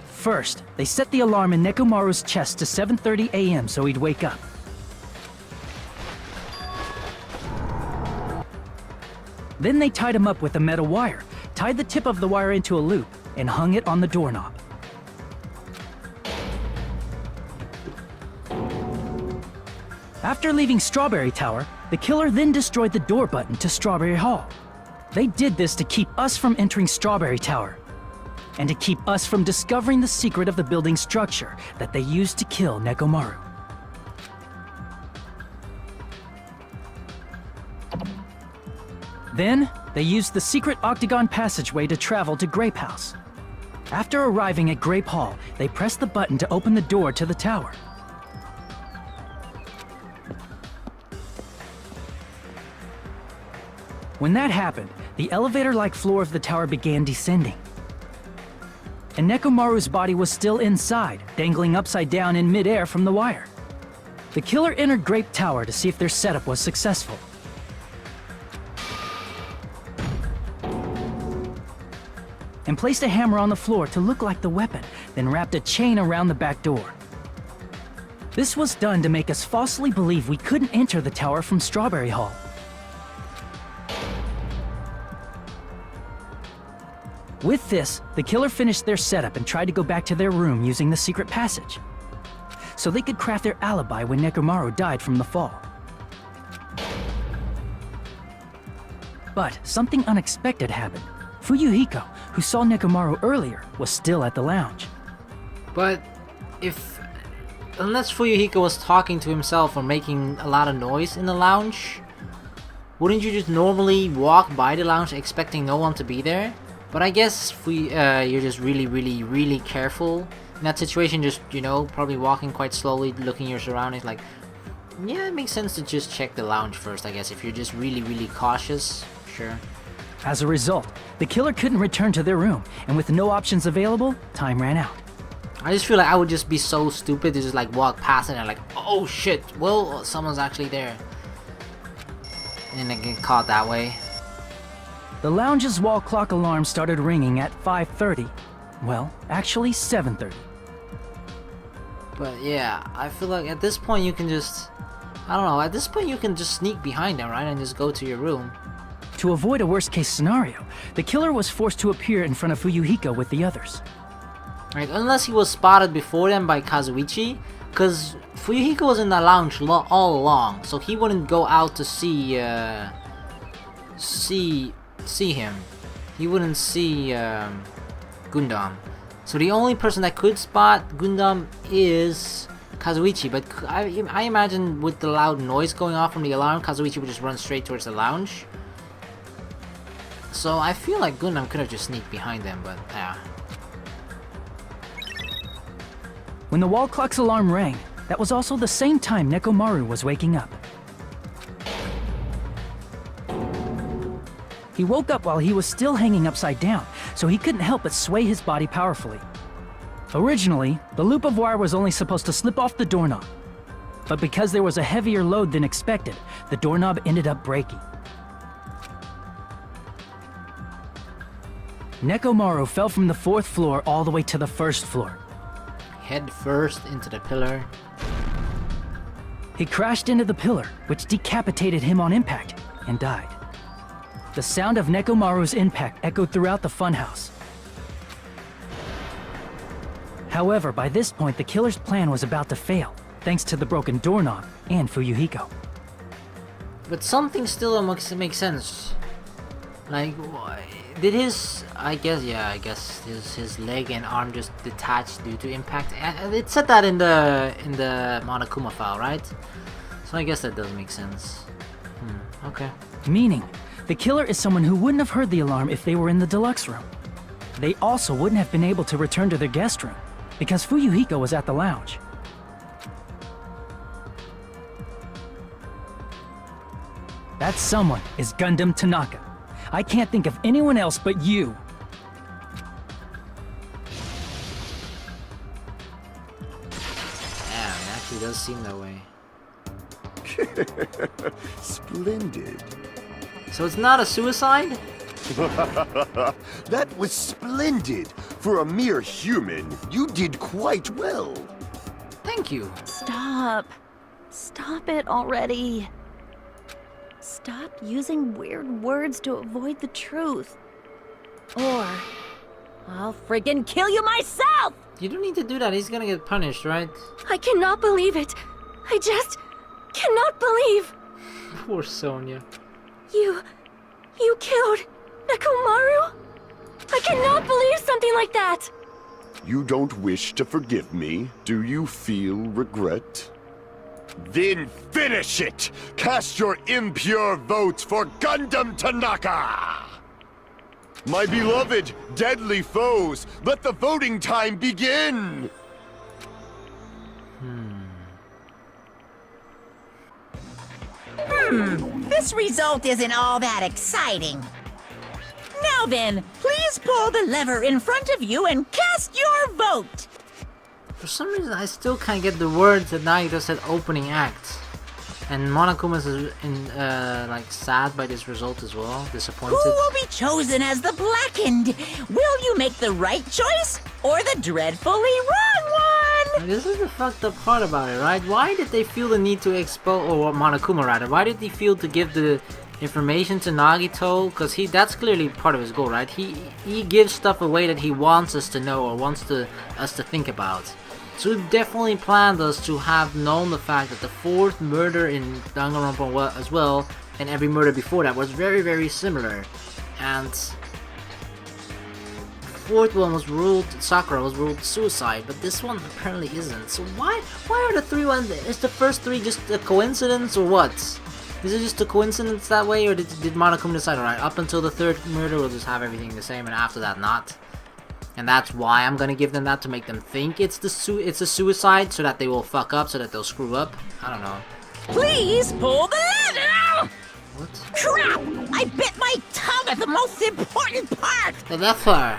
First, they set the alarm in Nekomaru's chest to 7:30 a.m. so he'd wake up. Then they tied him up with a metal wire, tied the tip of the wire into a loop, and hung it on the doorknob. After leaving Strawberry Tower, the killer then destroyed the door button to Strawberry Hall. They did this to keep us from entering Strawberry Tower, and to keep us from discovering the secret of the building's structure that they used to kill Nekomaru. Then, they used the secret octagon passageway to travel to Grape House. After arriving at Grape Hall, they pressed the button to open the door to the tower. When that happened, the elevator-like floor of the tower began descending. And Nekomaru's body was still inside, dangling upside down in midair from the wire. The killer entered Grape Tower to see if their setup was successful. And placed a hammer on the floor to look like the weapon, then wrapped a chain around the back door. This was done to make us falsely believe we couldn't enter the tower from Strawberry Hall. With this, the killer finished their setup and tried to go back to their room using the secret passage, so they could craft their alibi when Nekomaru died from the fall. But something unexpected happened. Fuyuhiko, who saw Nekomaru earlier, was still at the lounge. But unless Fuyuhiko was talking to himself or making a lot of noise in the lounge, wouldn't you just normally walk by the lounge expecting no one to be there? But I guess you're just really careful in that situation, just, you know, probably walking quite slowly, looking at your surroundings, like, Yeah, it makes sense to just check the lounge first, I guess, if you're just really, really cautious. Sure. As a result, the killer couldn't return to their room, and with no options available, time ran out. I just feel like I would just be so stupid to just like walk past it and like, oh shit, well, someone's actually there. And then get caught that way. The lounge's wall clock alarm started ringing at 5:30. Well, actually 7:30. But yeah, I feel like at this point you can just, I don't know, at this point you can just sneak behind them, right? And just go to your room. To avoid a worst-case scenario, the killer was forced to appear in front of Fuyuhiko with the others. Right, unless he was spotted before them by Kazuichi, because Fuyuhiko was in the lounge all along, so he wouldn't go out to see him. He wouldn't see Gundam. So the only person that could spot Gundam is Kazuichi, but I imagine with the loud noise going off from the alarm, Kazuichi would just run straight towards the lounge. So I feel like Gundam could have just sneaked behind them, but yeah. When the wall clock's alarm rang, that was also the same time Nekomaru was waking up. He woke up while he was still hanging upside down, so he couldn't help but sway his body powerfully. Originally, the loop of wire was only supposed to slip off the doorknob, but because there was a heavier load than expected, the doorknob ended up breaking. Nekomaru fell from the 4th floor all the way to the 1st floor. Head first into the pillar. He crashed into the pillar, which decapitated him on impact, and died. The sound of Nekomaru's impact echoed throughout the funhouse. However, by this point, the killer's plan was about to fail, thanks to the broken doorknob and Fuyuhiko. But something still makes sense. Like, did his, I guess his leg and arm just detached due to impact? And it said that in the Monokuma file, right? So I guess that does make sense. Okay. Meaning, the killer is someone who wouldn't have heard the alarm if they were in the deluxe room. They also wouldn't have been able to return to their guest room, because Fuyuhiko was at the lounge. That someone is Gundam Tanaka. I can't think of anyone else but you. Yeah, it actually does seem that way. Splendid. So it's not a suicide? That was splendid. For a mere human, you did quite well. Thank you. Stop. Stop it already. Stop using weird words to avoid the truth. Or I'll friggin' kill you myself! You don't need to do that. He's gonna get punished, right? I cannot believe it. I just cannot believe. Poor Sonia. You killed Nekomaru? I cannot believe something like that. You don't wish to forgive me? Do you feel regret? Then finish it! Cast your impure votes for Gundam Tanaka! My beloved, deadly foes, let the voting time begin! This result isn't all that exciting. Now then, please pull the lever in front of you and cast your vote! For some reason, I still can't get the words that Nagito said opening act. And Monokuma's like sad by this result as well, disappointed. Who will be chosen as the blackened? Will you make the right choice or the dreadfully wrong one? And this is the fucked up part about it, right? Why did they feel the need to expose, or Monokuma rather, why did he feel to give the information to Nagito? Because that's clearly part of his goal, right? He gives stuff away that he wants us to know or wants us to think about. So he definitely planned us to have known the fact that the 4th murder in Danganronpa as well, and every murder before that, was very, very similar. And the 4th one was ruled, Sakura was ruled suicide, but this one apparently isn't. So why are the 3 ones, is the first 3 just a coincidence or what? Is it just a coincidence that way, or did Monokuma decide, alright, up until the 3rd murder we'll just have everything the same and after that not? And that's why I'm gonna give them that, to make them think it's a suicide, so that they will fuck up, so that they'll screw up. I don't know. Please pull the lever! What? Crap! I bit my tongue at the most important part! The lever.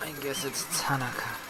I guess it's Tanaka.